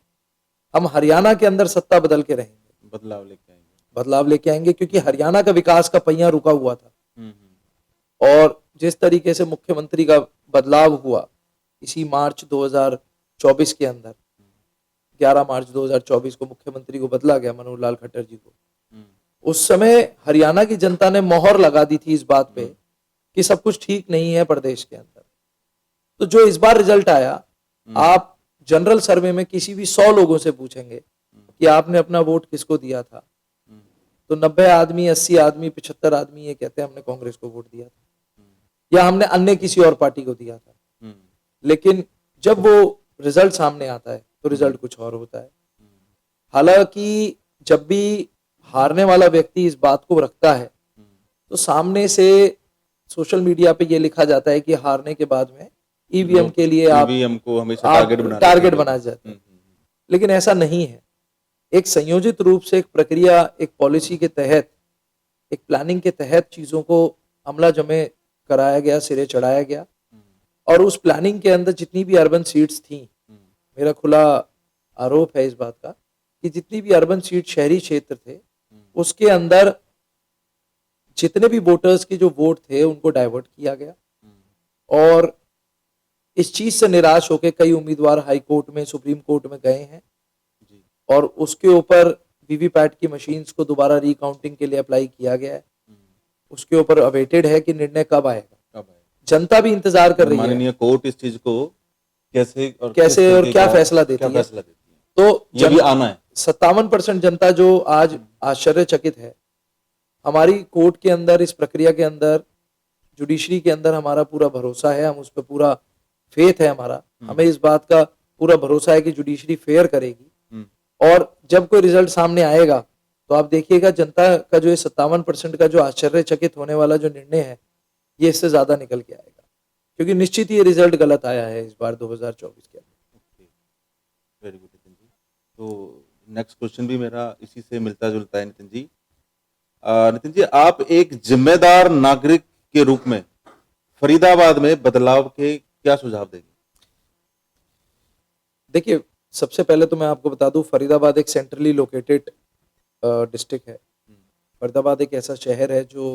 हम हरियाणा के अंदर सत्ता बदल के रहेंगे, बदलाव लेके आएंगे, क्योंकि हरियाणा का विकास का पहिया रुका हुआ था। और जिस तरीके से मुख्यमंत्री का बदलाव हुआ इसी मार्च 2024 के अंदर, 11 मार्च 2024 को मुख्यमंत्री को बदला गया, मनोहर लाल खट्टर जी को। उस समय हरियाणा की जनता ने मोहर लगा दी थी इस बात पे कि सब कुछ ठीक नहीं है प्रदेश के अंदर। तो जो इस बार रिजल्ट आया, आप जनरल सर्वे में किसी भी 100 लोगों से पूछेंगे कि आपने अपना वोट किसको दिया था, तो 90 आदमी, 80 आदमी, 75 आदमी ये कहते हैं हमने कांग्रेस को वोट दिया था या हमने अन्य किसी और पार्टी को दिया था। लेकिन जब वो रिजल्ट सामने आता है तो रिजल्ट कुछ और होता है। हालांकि जब भी हारने वाला व्यक्ति इस बात को रखता है तो सामने से सोशल मीडिया पे ये लिखा जाता है कि हारने के बाद में ईवीएम के लिए आप को हमेशा टारगेट बनाया जाता है, लेकिन ऐसा नहीं है। एक संयोजित रूप से एक प्रक्रिया, एक पॉलिसी के तहत एक प्लानिंग के तहत चीज़ों को अमला जमे कराया गया, सिरे चढ़ाया गया। और उस प्लानिंग के अंदर जितनी भी अर्बन सीट्स थी, मेरा खुला आरोप है इस बात का कि जितनी भी अर्बन सीट शहरी क्षेत्र थे, उसके अंदर जितने भी वोटर्स के जो वोट थे उनको डाइवर्ट किया गया। और इस चीज से निराश होकर कई उम्मीदवार हाई कोर्ट में, सुप्रीम कोर्ट में गए हैं और उसके ऊपर वीवीपैट की मशीन्स को दोबारा रिकाउंटिंग के लिए अप्लाई किया गया है। उसके ऊपर अवेटेड है कि निर्णय कब आएगा। जनता भी इंतजार कर रही है माननीय कोर्ट इस चीज को कैसे और क्या फैसला देती है। तो ये भी आना है। 57% जनता जो आज आश्चर्यचकित है। हमारी कोर्ट के अंदर, इस प्रक्रिया के अंदर, जुडिशरी के अंदर हमारा पूरा भरोसा है, हम उस पर पूरा फेथ है हमारा। हमें इस बात का पूरा भरोसा है कि जुडिशरी फेयर करेगी। और जब कोई रिजल्ट सामने आएगा तो आप देखिएगा जनता का जो 57% का जो आश्चर्यचकित होने वाला जो निर्णय है, ये इससे ज्यादा निकल के आएगा, क्योंकि निश्चित ही ये रिजल्ट गलत आया है इस बार 2024 के अंदर। Very good Nitin ji. तो नेक्स्ट क्वेश्चन भी मेरा इसी से मिलता जुलता है नितिन जी। नितिन जी, आप एक जिम्मेदार नागरिक के रूप में फरीदाबाद में बदलाव के क्या सुझाव देंगे? देखिए, सबसे पहले तो मैं आपको बता दूं, फरीदाबाद एक सेंट्रली लोकेटेड डिस्ट्रिक्ट है। फरीदाबाद एक ऐसा शहर है जो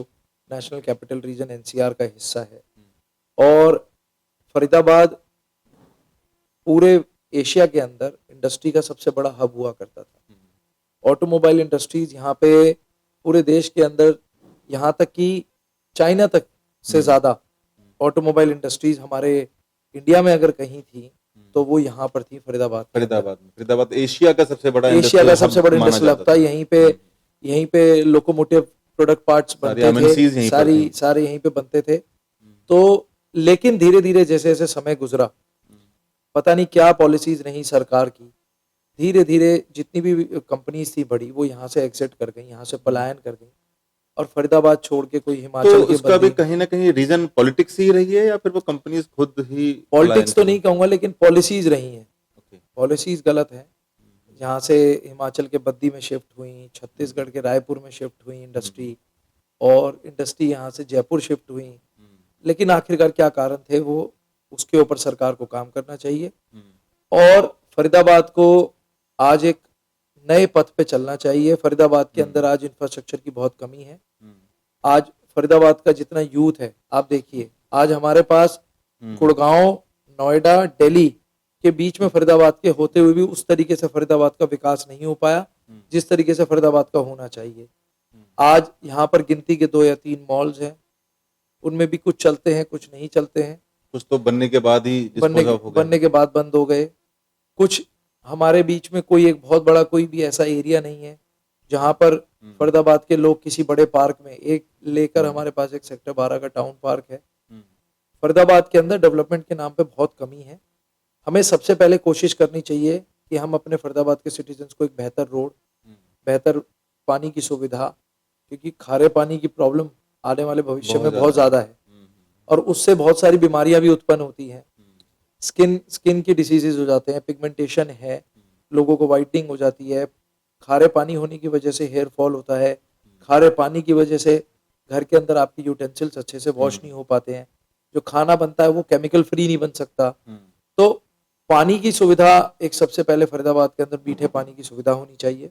नेशनल कैपिटल रीजन एनसीआर का हिस्सा है। और फरीदाबाद पूरे एशिया के अंदर इंडस्ट्री का सबसे बड़ा हब हुआ करता था। ऑटोमोबाइल इंडस्ट्रीज यहाँ पे पूरे देश के अंदर, यहाँ तक कि चाइना तक से ज्यादा ऑटोमोबाइल इंडस्ट्रीज हमारे इंडिया में अगर कहीं थी तो वो यहाँ पर थी, फरीदाबाद एशिया का सबसे बड़ा इंडस्ट्रियल हब था। यहीं पे लोकोमोटिव प्रोडक्ट पार्ट्स बनते थे, सारे यहीं पे बनते थे। तो लेकिन धीरे धीरे जैसे जैसे समय गुजरा, पता नहीं क्या पॉलिसीज रही सरकार की, धीरे धीरे जितनी भी कंपनीज थी बड़ी, वो यहाँ से एग्जिट कर गई, यहाँ से पलायन कर गई और फरीदाबाद छोड़ के कोई हिमाचल तो उसका भी कहीं ना कहीं रीजन पॉलिटिक्स ही रही है या फिर वो कंपनीज खुद ही? पॉलिटिक्स तो नहीं कहूंगा, लेकिन पॉलिसीज रही हैं। पॉलिसीज गलत है। यहाँ से हिमाचल के बद्दी में शिफ्ट हुई, छत्तीसगढ़ के रायपुर में शिफ्ट हुई इंडस्ट्री, और इंडस्ट्री यहाँ से जयपुर शिफ्ट हुई। लेकिन आखिरकार क्या कारण थे, वो उसके ऊपर सरकार को काम करना चाहिए और फरीदाबाद को आज एक नए पथ पे चलना चाहिए। फरीदाबाद के अंदर आज इंफ्रास्ट्रक्चर की बहुत कमी है। आज फरीदाबाद का जितना यूथ है, आप देखिए, आज हमारे पास गुड़गांव, नोएडा, दिल्ली के बीच में फरीदाबाद के होते हुए भी उस तरीके से फरीदाबाद का विकास नहीं हो पाया जिस तरीके से फरीदाबाद का होना चाहिए। आज यहाँ पर गिनती के 2 या 3 मॉल्स हैं, उनमें भी कुछ चलते हैं, कुछ नहीं चलते हैं। कुछ तो बनने के बाद ही बनने के बाद बंद हो गए। कुछ हमारे बीच में कोई एक बहुत बड़ा कोई भी ऐसा एरिया नहीं है जहां पर फरीदाबाद के लोग किसी बड़े पार्क में, एक लेकर हमारे पास एक सेक्टर 12 का टाउन पार्क है। फरीदाबाद के अंदर डेवलपमेंट के नाम पे बहुत कमी है। हमें सबसे पहले कोशिश करनी चाहिए कि हम अपने फरीदाबाद के सिटीजन्स को एक बेहतर रोड, बेहतर पानी की सुविधा, क्योंकि खारे पानी की प्रॉब्लम आने वाले भविष्य में बहुत ज्यादा है और उससे बहुत सारी बीमारियां भी उत्पन्न होती हैं। स्किन की डिसीजेज हो जाते हैं, पिगमेंटेशन है, लोगों को वाइटनिंग हो जाती है। खारे पानी होने की वजह से हेयर फॉल होता है। खारे पानी की वजह से घर के अंदर आपकी यूटेंसिल्स अच्छे से वॉश नहीं हो पाते हैं। जो खाना बनता है वो केमिकल फ्री नहीं बन सकता। तो पानी की सुविधा एक सबसे पहले फरीदाबाद के अंदर मीठे पानी की सुविधा होनी चाहिए।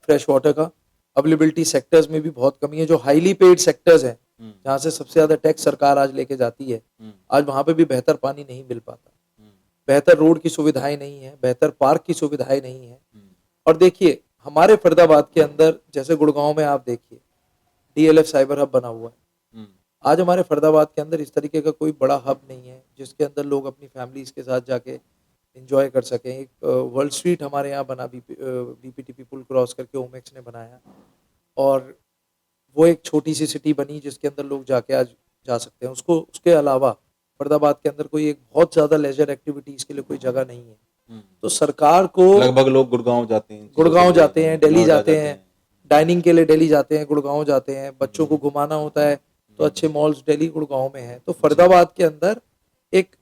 फ्रेश वाटर का अवेलेबिलिटी सेक्टर्स में भी बहुत कमी है। जो हाईली पेड सेक्टर्स हैं, जहाँ से सबसे ज्यादा टैक्स सरकार आज लेके जाती है, आज वहां पे भी बेहतर पानी नहीं मिल पाता। बेहतर रोड की सुविधाएं नहीं है, बेहतर पार्क की सुविधाएं नहीं है। और देखिए, हमारे फरीदाबाद के अंदर जैसे गुड़गांव में आप देखिए डीएलएफ साइबर हब बना हुआ है। आज हमारे फरीदाबाद के अंदर इस तरीके का कोई बड़ा हब नहीं है जिसके अंदर लोग अपनी फैमिलीज के साथ जाके एंजॉय कर सकें। एक वर्ल्ड स्ट्रीट हमारे यहाँ बना, बीपीटीपी पुल क्रॉस करके ओमेक्स ने बनाया, और वो एक छोटी सी सिटी बनी जिसके अंदर लोग जाके आज जा सकते हैं। उसके अलावा फरीदाबाद के अंदर कोई एक बहुत ज्यादा लेजर एक्टिविटीज के लिए कोई जगह नहीं है। तो सरकार को, लगभग लोग गुड़गांव जाते हैं, दिल्ली जाते हैं, डाइनिंग के लिए दिल्ली जाते हैं, गुड़गांव जाते हैं, बच्चों को घुमाना होता है तो अच्छे मॉल्स दिल्ली गुड़गांव में है। तो फरीदाबाद के अंदर एक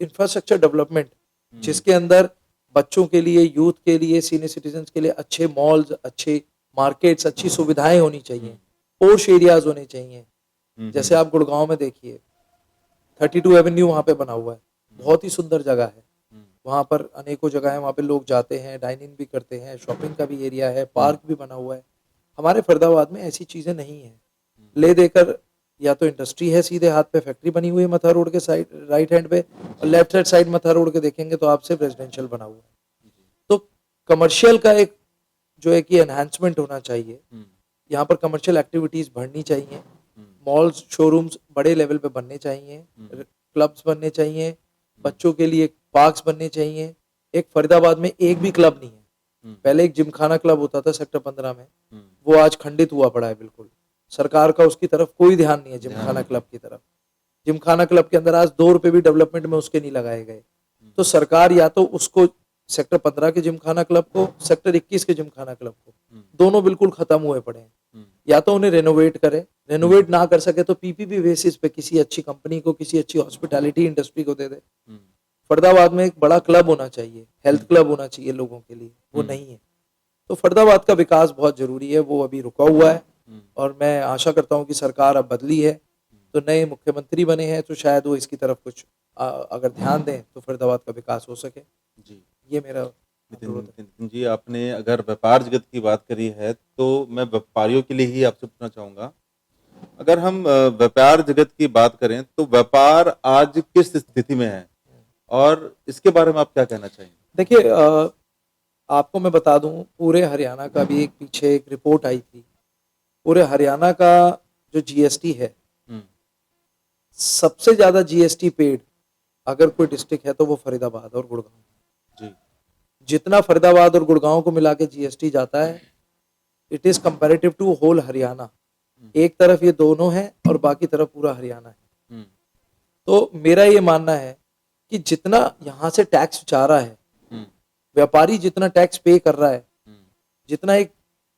इंफ्रास्ट्रक्चर डेवलपमेंट जिसके अंदर बच्चों के लिए, यूथ के लिए, सीनियर सिटीजन के लिए अच्छे मॉल्स, अच्छे मार्केट्स, अच्छी सुविधाएं होनी चाहिए। पोर्श एरियाज होने चाहिए। हम्म, जैसे आप गुड़गांव में देखिए 32 एवेन्यू वहाँ पे बना हुआ है, बहुत ही सुंदर जगह है। हम्म, वहाँ पर अनेकों जगह है, वहाँ पे लोग जाते हैं, डाइनिंग भी करते हैं, शॉपिंग का भी एरिया है, पार्क भी बना हुआ है। हमारे फरीदाबाद में ऐसी चीजें नहीं है। ले देकर या तो इंडस्ट्री है, सीधे हाथ पे फैक्ट्री बनी हुई है मथा रोड के साइड राइट हैंड पे, और लेफ्ट हैंड साइड मथा रोड के देखेंगे तो आप सिर्फ रेजिडेंशियल बना हुआ है। तो कमर्शियल का एक जो है कि एनहांसमेंट होना चाहिए। यहाँ पर कमर्शियल एक्टिविटीज बढ़नी चाहिए, मॉल्स शोरूम्स बड़े लेवल पे बनने चाहिए, क्लब्स बनने चाहिए, बच्चों के लिए पार्क्स बनने चाहिए। एक फरीदाबाद में एक भी क्लब नहीं है। पहले एक जिमखाना क्लब होता था सेक्टर 15 में, वो आज खंडित हुआ पड़ा है बिल्कुल। सरकार का उसकी तरफ कोई ध्यान नहीं है जिमखाना क्लब की तरफ। जिमखाना क्लब के अंदर आज 2 रुपए भी डेवलपमेंट में उसके नहीं लगाए गए। तो सरकार या तो उसको सेक्टर 15 के जिमखाना क्लब को, सेक्टर 21 के जिमखाना क्लब को, दोनों बिल्कुल खत्म हुए पड़े हैं। या तो उन्हें रेनोवेट करे, रेनोवेट ना कर सके तो पीपीपी बेसिस पे किसी अच्छी कंपनी को, किसी अच्छी हॉस्पिटैलिटी इंडस्ट्री को दे दे। फरीदाबाद में एक बड़ा क्लब होना चाहिए, हेल्थ क्लब होना चाहिए लोगों के लिए, वो नहीं है। तो फरीदाबाद का विकास बहुत जरूरी है, वो अभी रुका हुआ है। और मैं आशा करता हूं कि सरकार अब बदली है, तो नए मुख्यमंत्री बने हैं, तो शायद वो इसकी तरफ कुछ अगर ध्यान दें तो फरीदाबाद का विकास हो सके। जी ये मेरा नितिन अनुरोध है। नितिन जी, आपने अगर व्यापार जगत की बात करी है तो मैं व्यापारियों के लिए ही आपसे पूछना चाहूंगा। अगर हम व्यापार जगत की बात करें तो व्यापार आज किस स्थिति में है और इसके बारे में आप क्या कहना चाहेंगे? देखिए, आपको मैं बता दूं, पूरे हरियाणा का भी एक पीछे एक रिपोर्ट आई थी। पूरे हरियाणा का जो जीएसटी है, हम्म, सबसे ज्यादा जीएसटी पेड अगर कोई डिस्ट्रिक्ट है तो वो फरीदाबाद और गुड़गांव। जी जितना फरीदाबाद और गुड़गांव को मिला के जीएसटी जाता है, it is comparative to whole Haryana. एक तरफ ये दोनों है और बाकी तरफ पूरा हरियाणा है। हम्म, तो मेरा ये मानना है कि जितना यहाँ से टैक्स जा रहा है, हम्म, व्यापारी जितना टैक्स पे कर रहा है, हम्म, जितना एक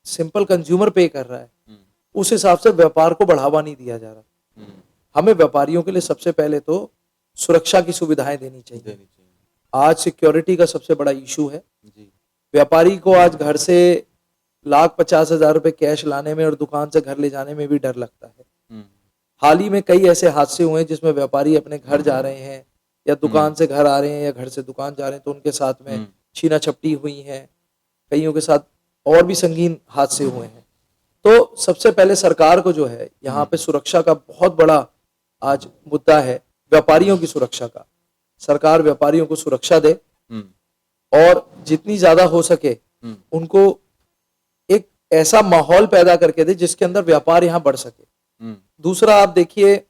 सिंपल कंज्यूमर पे कर रहा है, हम्म, उस हिसाब से व्यापार को बढ़ावा नहीं दिया जा रहा। हम्म, हमें व्यापारियों के लिए सबसे पहले तो सुरक्षा की सुविधाएं देनी चाहिए। देनी चाहिए। आज सिक्योरिटी का सबसे बड़ा इशू है। जी व्यापारी को आज घर से 1,50,000 रुपए कैश लाने में और दुकान से घर ले जाने में भी डर लगता है। हम्म, हाल ही में कई ऐसे हादसे हुए हैं जिसमें व्यापारी अपने घर जा रहे हैं या दुकान से घर आ रहे हैं या घर से दुकान जा रहे हैं, तो उनके साथ में छीना झपटी हुई है, कईयों के साथ और भी संगीन हादसे हुए हैं। तो सबसे पहले सरकार को जो है यहाँ पे सुरक्षा का बहुत बड़ा आज मुद्दा है, व्यापारियों की सुरक्षा का। सरकार व्यापारियों को सुरक्षा दे हम्म, और जितनी ज्यादा हो सके उनको एक ऐसा माहौल पैदा करके दे जिसके अंदर व्यापार यहाँ बढ़ सके। हम्म, दूसरा, आप देखिए,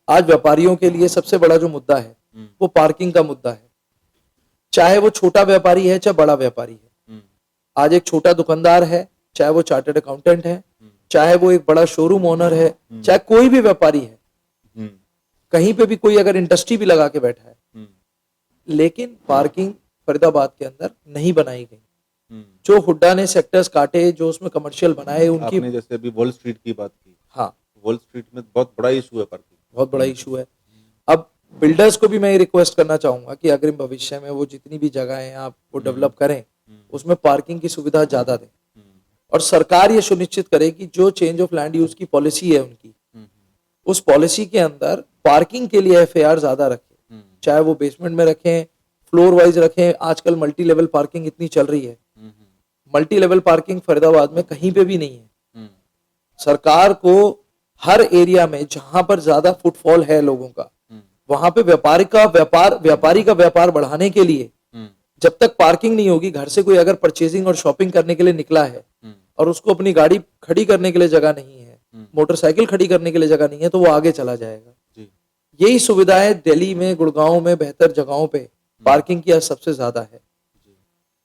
आज व्यापारियों के लिए सबसे बड़ा जो मुद्दा है वो पार्किंग का मुद्दा है। चाहे वो छोटा व्यापारी है चाहे बड़ा व्यापारी है, हम्म, आज एक छोटा दुकानदार है, चाहे वो चार्टर्ड अकाउंटेंट है, चाहे वो एक बड़ा शोरूम ओनर है, चाहे कोई भी व्यापारी है, हम्म, कहीं पे भी कोई अगर इंडस्ट्री भी लगा के बैठा है, हम्म, लेकिन पार्किंग फरीदाबाद के अंदर नहीं बनाई गई। हम्म। जो हुड्डा ने सेक्टर्स काटे, जो उसमें कमर्शियल बनाए, उनकी आपने जैसे अभी वॉल स्ट्रीट की बात की, हाँ वॉल स्ट्रीट में बहुत बड़ा इशू है पार्किंग। बहुत बड़ा इशू है। अब बिल्डर्स को भी मैं ये रिक्वेस्ट करना चाहूंगा कि अग्रिम भविष्य में वो जितनी भी जगहें आप वो डेवलप करें, उसमें पार्किंग की सुविधा ज्यादा दें। और सरकार ये सुनिश्चित करे कि जो चेंज ऑफ लैंड यूज की पॉलिसी है उनकी, उस पॉलिसी के अंदर पार्किंग के लिए एफएआर ज्यादा रखें, चाहे वो बेसमेंट में रखें, फ्लोर वाइज रखें। आजकल मल्टी लेवल पार्किंग इतनी चल रही है, मल्टी लेवल पार्किंग फरीदाबाद में कहीं पे भी नहीं है। सरकार को हर एरिया में जहां पर ज्यादा फुटफॉल है लोगों का, वहां पे व्यापारी का व्यापार बढ़ाने के लिए जब तक पार्किंग नहीं होगी, घर से कोई अगर परचेजिंग और शॉपिंग करने के लिए निकला है और उसको अपनी गाड़ी खड़ी करने के लिए जगह नहीं है, मोटरसाइकिल खड़ी करने के लिए जगह नहीं है, तो वो आगे चला जाएगा। जी यही सुविधाएं दिल्ली में, गुड़गांव में, बेहतर जगहों पे पार्किंग की आज सबसे ज्यादा है।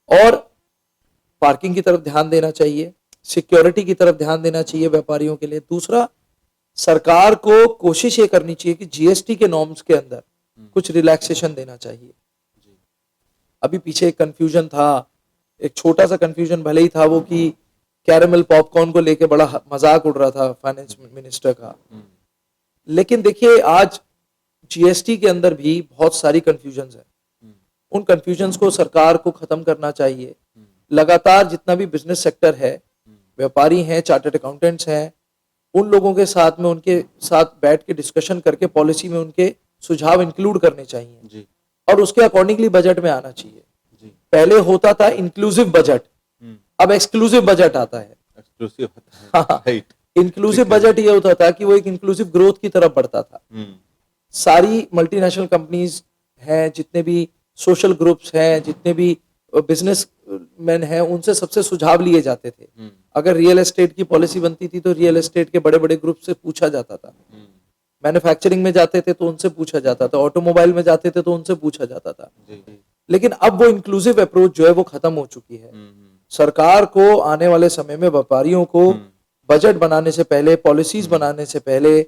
और पार्किंग की तरफ ध्यान देना चाहिए, सिक्योरिटी की तरफ ध्यान देना चाहिए व्यापारियों के लिए। दूसरा, सरकार को कोशिश ये करनी चाहिए कि जीएसटी के नॉर्म्स के अंदर कुछ रिलैक्सेशन देना चाहिए। अभी पीछे एक कंफ्यूजन था, एक छोटा सा कंफ्यूजन भले ही था वो कि कैरेमल पॉपकॉर्न को लेके बड़ा मजाक उड़ रहा था फाइनेंस मिनिस्टर का, लेकिन देखिए आज जीएसटी के अंदर भी बहुत सारी कंफ्यूजन्स है। उन कंफ्यूजन्स को सरकार को खत्म करना चाहिए। लगातार जितना भी बिजनेस सेक्टर है, व्यापारी हैं, चार्टर्ड अकाउंटेंट्स हैं, उन लोगों के साथ में उनके साथ बैठ के डिस्कशन करके पॉलिसी में उनके सुझाव इंक्लूड करने चाहिए जी और उसके अकॉर्डिंगली बजट में आना चाहिए। जी पहले होता था इंक्लूसिव बजट, अब एक्सक्लूसिव बजट आता है। एक्सक्लूसिव होता है, राइट। इंक्लूसिव बजट ये होता था कि वो एक इंक्लूसिव ग्रोथ की तरफ बढ़ता था। सारी मल्टीनेशनल कंपनीज हैं, जितने भी सोशल ग्रुप्स हैं, जितने भी बिजनेस मैन हैं, उनसे सबसे सुझाव लिए जाते थे। अगर रियल एस्टेट की पॉलिसी बनती थी तो रियल एस्टेट के बड़े बड़े ग्रुप से पूछा जाता था। मैन्युफैक्चरिंग में जाते थे तो उनसे पूछा जाता था, ऑटोमोबाइल में जाते थे तो उनसे पूछा जाता था। लेकिन अब वो इंक्लूसिव अप्रोच जो है वो खत्म हो चुकी है। सरकार को आने वाले समय में व्यापारियों को बजट बनाने से पहले, पॉलिसीज बनाने से पहले,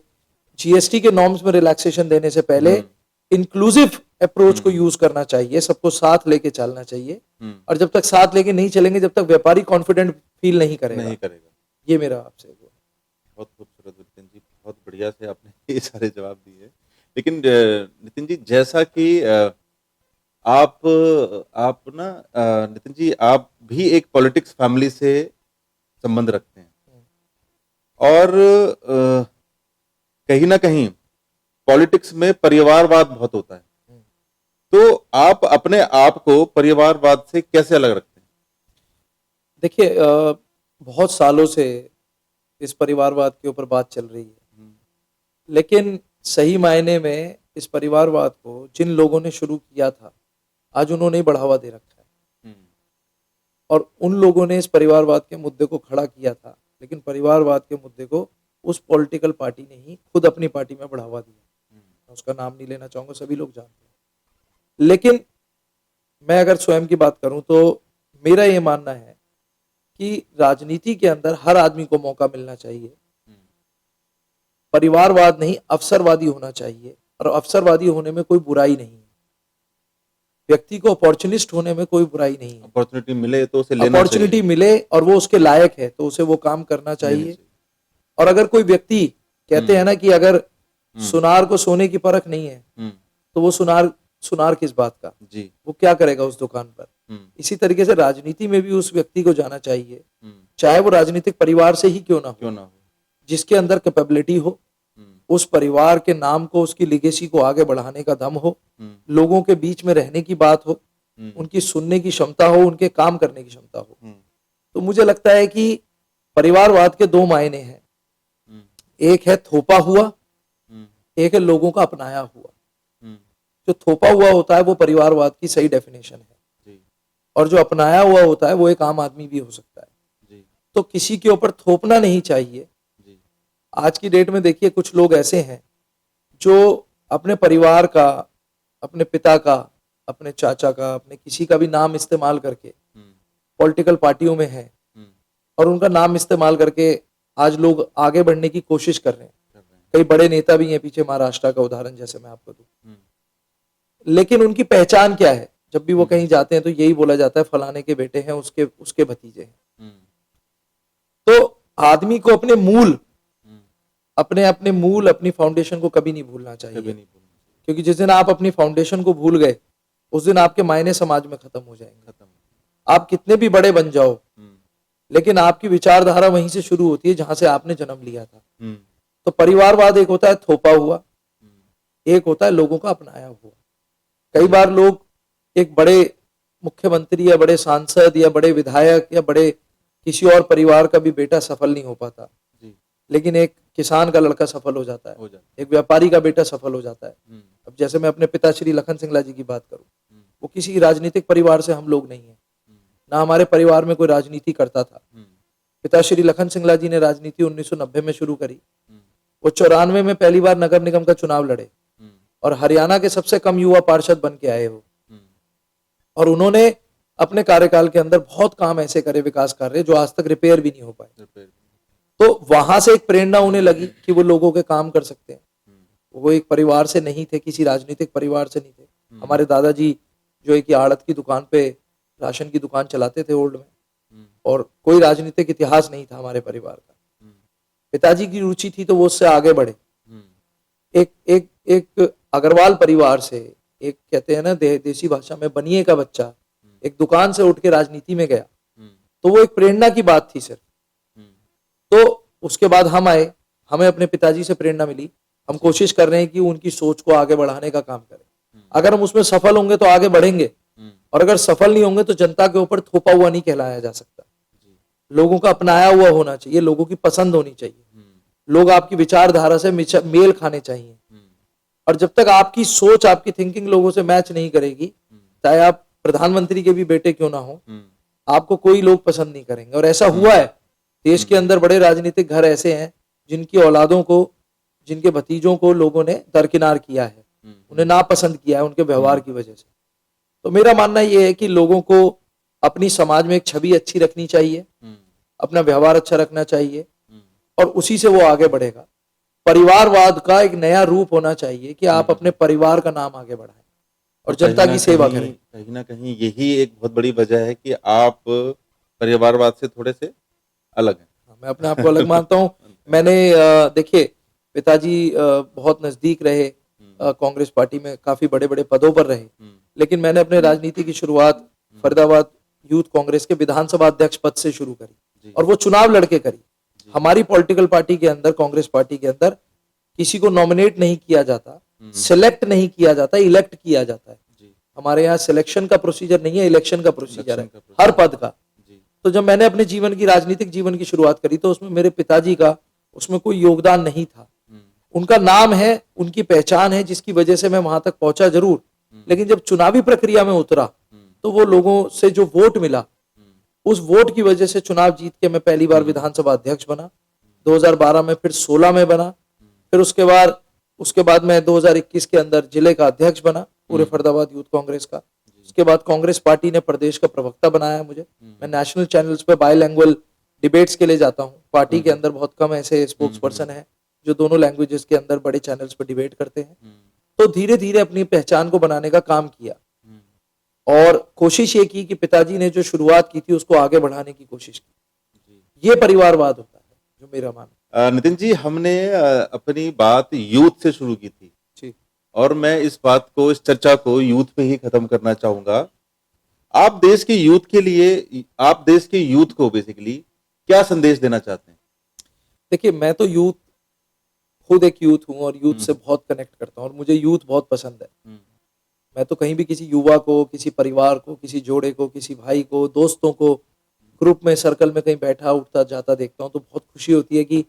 जीएसटी के नॉर्म्स में रिलैक्सेशन देने से पहले इंक्लूसिव अप्रोच को यूज करना चाहिए, सबको साथ लेके चलना चाहिए। और जब तक साथ लेके नहीं चलेंगे, जब तक व्यापारी कॉन्फिडेंट फील नहीं करेगा। ये मेरा आपसे बहुत खूबसूरत नितिन जी, बहुत बढ़िया से आपने ये सारे जवाब दिए। लेकिन नितिन जी, जैसा कि आप ना नितिन जी, आप भी एक पॉलिटिक्स फैमिली से संबंध रखते हैं और कहीं ना कहीं पॉलिटिक्स में परिवारवाद बहुत होता है, तो आप अपने आप को परिवारवाद से कैसे अलग रखते हैं? देखिए, बहुत सालों से इस परिवारवाद के ऊपर बात चल रही है, लेकिन सही मायने में इस परिवारवाद को जिन लोगों ने शुरू किया था, आज उन्होंने ही बढ़ावा दे रखा है। और उन लोगों ने इस परिवारवाद के मुद्दे को खड़ा किया था, लेकिन परिवारवाद के मुद्दे को उस पॉलिटिकल पार्टी ने ही खुद अपनी पार्टी में बढ़ावा दिया। मैं उसका नाम नहीं लेना चाहूंगा, सभी लोग जानते हैं। लेकिन मैं अगर स्वयं की बात करूं तो मेरा ये मानना है कि राजनीति के अंदर हर आदमी को मौका मिलना चाहिए। परिवारवाद नहीं, अवसरवादी होना चाहिए, और अवसरवादी होने में कोई बुराई नहीं है। व्यक्ति को अपॉर्चुनिस्ट होने में कोई बुराई नहीं है। अपॉर्चुनिटी मिले तो उसे लेना अपॉर्चुनिटी मिले और वो उसके लायक है तो उसे वो काम करना चाहिए। और अगर कोई व्यक्ति, कहते हैं ना कि अगर सुनार को सोने की परख नहीं है तो वो सुनार किस बात का जी, वो क्या करेगा उस दुकान पर। इसी तरीके से राजनीति में भी उस व्यक्ति को जाना चाहिए, चाहे वो राजनीतिक परिवार से ही क्यों ना हो, जिसके अंदर कैपेबिलिटी हो, उस परिवार के नाम को, उसकी लिगेसी को आगे बढ़ाने का दम हो, लोगों के बीच में रहने की बात हो, उनकी सुनने की क्षमता हो, उनके काम करने की क्षमता हो। तो मुझे लगता है कि परिवारवाद के दो मायने हैं, एक है थोपा हुआ, एक है लोगों का अपनाया हुआ। जो थोपा हुआ होता है वो परिवारवाद की सही डेफिनेशन है, और जो अपनाया हुआ होता है वो एक आम आदमी भी हो सकता है। तो किसी के ऊपर थोपना नहीं चाहिए। आज की डेट में देखिए, कुछ लोग ऐसे हैं जो अपने परिवार का, अपने पिता का, अपने चाचा का, अपने किसी का भी नाम इस्तेमाल करके पॉलिटिकल पार्टियों में है और उनका नाम इस्तेमाल करके आज लोग आगे बढ़ने की कोशिश कर रहे हैं। कई बड़े नेता भी हैं पीछे, महाराष्ट्र का उदाहरण जैसे मैं आपको दूं। लेकिन उनकी पहचान क्या है? जब भी वो कहीं जाते हैं तो यही बोला जाता है, फलाने के बेटे हैं, उसके भतीजे हैं। तो आदमी को अपने मूल, अपनी फाउंडेशन को कभी नहीं भूलना चाहिए, क्योंकि जिस दिन आप अपनी फाउंडेशन को भूल गए, उस दिन आपके मायने समाज में खत्म हो जाएंगे। आप कितने भी बड़े बन जाओ, लेकिन आपकी विचारधारा वहीं से शुरू होती है जहां से आपने जन्म लिया था। तो परिवारवाद एक होता है थोपा हुआ, एक होता है लोगों का अपनाया हुआ। कई बार लोग एक बड़े मुख्यमंत्री या बड़े सांसद या बड़े विधायक या बड़े किसी और परिवार का भी बेटा सफल नहीं हो पाता, लेकिन एक किसान का लड़का सफल हो जाता है, एक व्यापारी का बेटा सफल हो जाता है। अब जैसे मैं अपने पिता श्री लखन सिंगला जी की बात करूं, वो किसी राजनीतिक परिवार से हम लोग नहीं है, ना हमारे परिवार में कोई राजनीति करता था। पिता श्री लखन सिंगला जी ने राजनीति 1990 में शुरू करी। वो 94 में पहली बार नगर निगम का चुनाव लड़े और हरियाणा के सबसे कम युवा पार्षद बन के आए वो। और उन्होंने अपने कार्यकाल के अंदर बहुत काम ऐसे करे, विकास कार्य, जो आज तक रिपेयर भी नहीं हो पाए। तो वहां से एक प्रेरणा उन्हें लगी कि वो लोगों के काम कर सकते हैं। वो एक परिवार से नहीं थे, किसी राजनीतिक परिवार से नहीं थे। हमारे दादाजी जो एक आड़त की दुकान पे राशन की दुकान चलाते थे ओल्ड में, और कोई राजनीतिक इतिहास नहीं था हमारे परिवार का। पिताजी की रुचि थी तो वो उससे आगे बढ़े। एक अग्रवाल परिवार से, एक कहते हैं ना देसी भाषा में बनिए का बच्चा, एक दुकान से उठ के राजनीति में गया, तो वो एक प्रेरणा की बात थी सिर्फ। तो उसके बाद हम आए, हमें अपने पिताजी से प्रेरणा मिली, हम कोशिश कर रहे हैं कि उनकी सोच को आगे बढ़ाने का काम करें। अगर हम उसमें सफल होंगे तो आगे बढ़ेंगे, और अगर सफल नहीं होंगे तो जनता के ऊपर थोपा हुआ नहीं कहलाया जा सकता। लोगों का अपनाया हुआ होना चाहिए, लोगों की पसंद होनी चाहिए, लोग आपकी विचारधारा से मेल खाने चाहिए। और जब तक आपकी सोच, आपकी थिंकिंग लोगों से मैच नहीं करेगी, चाहे आप प्रधानमंत्री के भी बेटे क्यों ना हो, आपको कोई लोग पसंद नहीं करेंगे। और ऐसा हुआ है, देश के अंदर बड़े राजनीतिक घर ऐसे हैं जिनकी औलादों को, जिनके भतीजों को लोगों ने दरकिनार किया है, उन्हें नापसंद किया है उनके व्यवहार की वजह से। तो मेरा मानना यह है कि लोगों को अपनी समाज में एक छवि अच्छी रखनी चाहिए, अपना व्यवहार अच्छा रखना चाहिए, और उसी से वो आगे बढ़ेगा। परिवारवाद का एक नया रूप होना चाहिए कि आप अपने परिवार का नाम आगे बढ़ाएं और जनता की सेवा करें। कहीं ना कहीं यही एक बहुत बड़ी वजह है कि आप परिवारवाद से थोड़े से अलग हैं। मैं अपने आप को अलग मानता हूं। मैंने देखिए, पिताजी बहुत नजदीक रहे, कांग्रेस पार्टी में काफी बड़े बड़े पदों पर रहे, लेकिन मैंने अपने राजनीति की शुरुआत फरीदाबाद यूथ कांग्रेस के विधानसभा अध्यक्ष पद से शुरू करी, और वो चुनाव लड़के करी। हमारी पॉलिटिकल पार्टी के अंदर, कांग्रेस पार्टी के अंदर, किसी को नॉमिनेट नहीं किया जाता, सिलेक्ट नहीं किया जाता, इलेक्ट किया जाता है। हमारे यहाँ सिलेक्शन का प्रोसीजर नहीं है, इलेक्शन का प्रोसीजर है हर पद का। तो जब मैंने अपने जीवन की, राजनीतिक जीवन की शुरुआत करी, तो उसमें मेरे पिताजी का उसमें कोई योगदान नहीं था। उनका नाम है, उनकी पहचान है, जिसकी वजह से मैं वहां तक पहुंचा जरूर, लेकिन जब चुनावी प्रक्रिया में उतरा तो वो लोगों से जो वोट मिला, उस वोट की वजह से चुनाव जीत के मैं पहली बार विधानसभा अध्यक्ष बना। 2012 में, फिर 16 में बना, फिर उसके बाद मैं 2021 के अंदर जिले का अध्यक्ष बना पूरे फरीदाबाद यूथ कांग्रेस का। उसके बाद कांग्रेस पार्टी ने प्रदेश का प्रवक्ता बनाया मुझे। मैं नेशनल चैनल्स पे बाइलैंग्वेज डिबेट्स के लिए जाता हूँ। पार्टी के अंदर बहुत कम ऐसे स्पोक्स पर्सन है जो दोनों लैंग्वेजेस के अंदर बड़े चैनल्स पर डिबेट करते हैं। तो धीरे धीरे अपनी पहचान को बनाने का काम किया, और कोशिश ये की कि पिताजी ने जो शुरुआत की थी उसको आगे बढ़ाने की कोशिश की। ये परिवारवाद होता है जो मेरा मानना। नितिन जी, हमने अपनी बात यूथ से शुरू की थी जी, और मैं इस बात को, इस चर्चा को यूथ पे ही खत्म करना चाहूंगा। आप देश के यूथ के लिए, आप देश के यूथ को बेसिकली क्या संदेश देना चाहते हैं? देखिए, मैं तो खुद एक यूथ हूँ और यूथ से बहुत कनेक्ट करता हूँ, और मुझे यूथ बहुत पसंद है। मैं तो कहीं भी किसी युवा को, किसी परिवार को, किसी जोड़े को, किसी भाई को, दोस्तों को, ग्रुप में, सर्कल में कहीं बैठा उठता जाता देखता हूँ तो बहुत खुशी होती है कि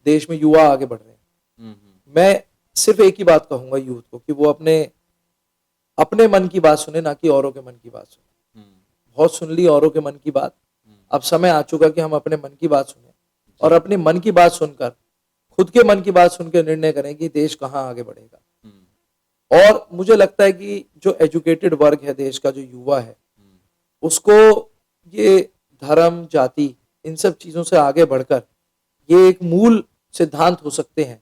देश में युवा आगे बढ़ रहे हैं। मैं सिर्फ एक ही बात कहूंगा यूथ को कि वो अपने मन की बात सुने, ना कि औरों के मन की बात सुने। बहुत सुन ली औरों के मन की बात, अब समय आ चुका कि हम अपने मन की बात सुने, और अपने मन की बात सुनकर, खुद के मन की बात सुनकर निर्णय करें कि देश कहाँ आगे बढ़ेगा। और मुझे लगता है कि जो एजुकेटेड वर्ग है देश का, जो युवा है, उसको ये धर्म, जाति, इन सब चीजों से आगे बढ़कर ये एक मूल सिद्धांत हो सकते हैं,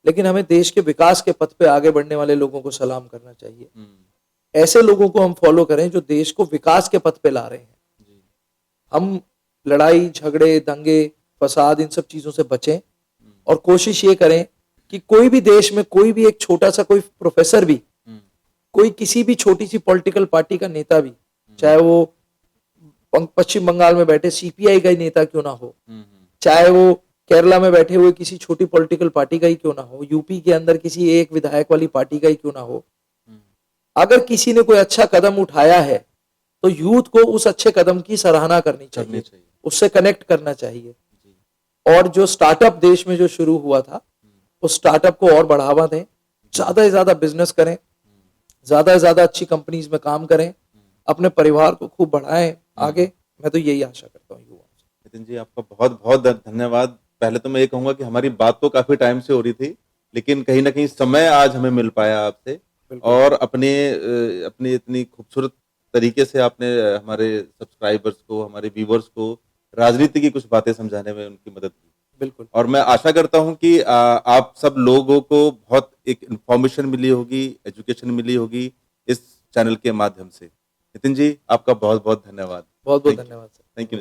लेकिन हमें देश के विकास के पथ पे आगे बढ़ने वाले लोगों को सलाम करना चाहिए। ऐसे लोगों को हम फॉलो करें जो देश को विकास के पथ पे ला रहे हैं। हम लड़ाई झगड़े, दंगे, फसाद, इन सब चीजों से बचें, और कोशिश ये करें कि कोई भी देश में, कोई भी एक छोटा सा कोई प्रोफेसर भी, कोई किसी भी छोटी सी पॉलिटिकल पार्टी का नेता भी, चाहे वो पश्चिम बंगाल में बैठे सीपीआई का ही नेता क्यों ना हो, चाहे वो केरला में बैठे हुए किसी छोटी पॉलिटिकल पार्टी का ही क्यों ना हो, यूपी के अंदर किसी एक विधायक वाली पार्टी का ही क्यों ना हो, अगर किसी ने कोई अच्छा कदम उठाया है तो यूथ को उस अच्छे कदम की सराहना करनी चाहिए, उससे कनेक्ट करना चाहिए। और जो स्टार्टअप देश में जो शुरू हुआ था, उस स्टार्टअप को और बढ़ावा दें, ज्यादा से ज्यादा बिजनेस करें, ज्यादा से ज्यादा अच्छी कंपनीज में काम करें, अपने परिवार को खूब बढ़ाएं आगे। मैं तो यही आशा करता हूँ युवाओं से। नितिन जी, आपका बहुत बहुत धन्यवाद। पहले तो मैं ये कहूंगा कि हमारी बात तो काफी टाइम से हो रही थी, लेकिन कहीं ना कहीं समय आज हमें मिल पाया आपसे, और अपने इतनी खूबसूरत तरीके से आपने हमारे सब्सक्राइबर्स को, हमारे व्यूवर्स को राजनीति की कुछ बातें समझाने में उनकी मदद की। बिल्कुल। और मैं आशा करता हूं कि आप सब लोगों को बहुत एक इंफॉर्मेशन मिली होगी, एजुकेशन मिली होगी इस चैनल के माध्यम से। नितिन जी, आपका बहुत बहुत धन्यवाद। बहुत बहुत धन्यवाद सर। Thank you.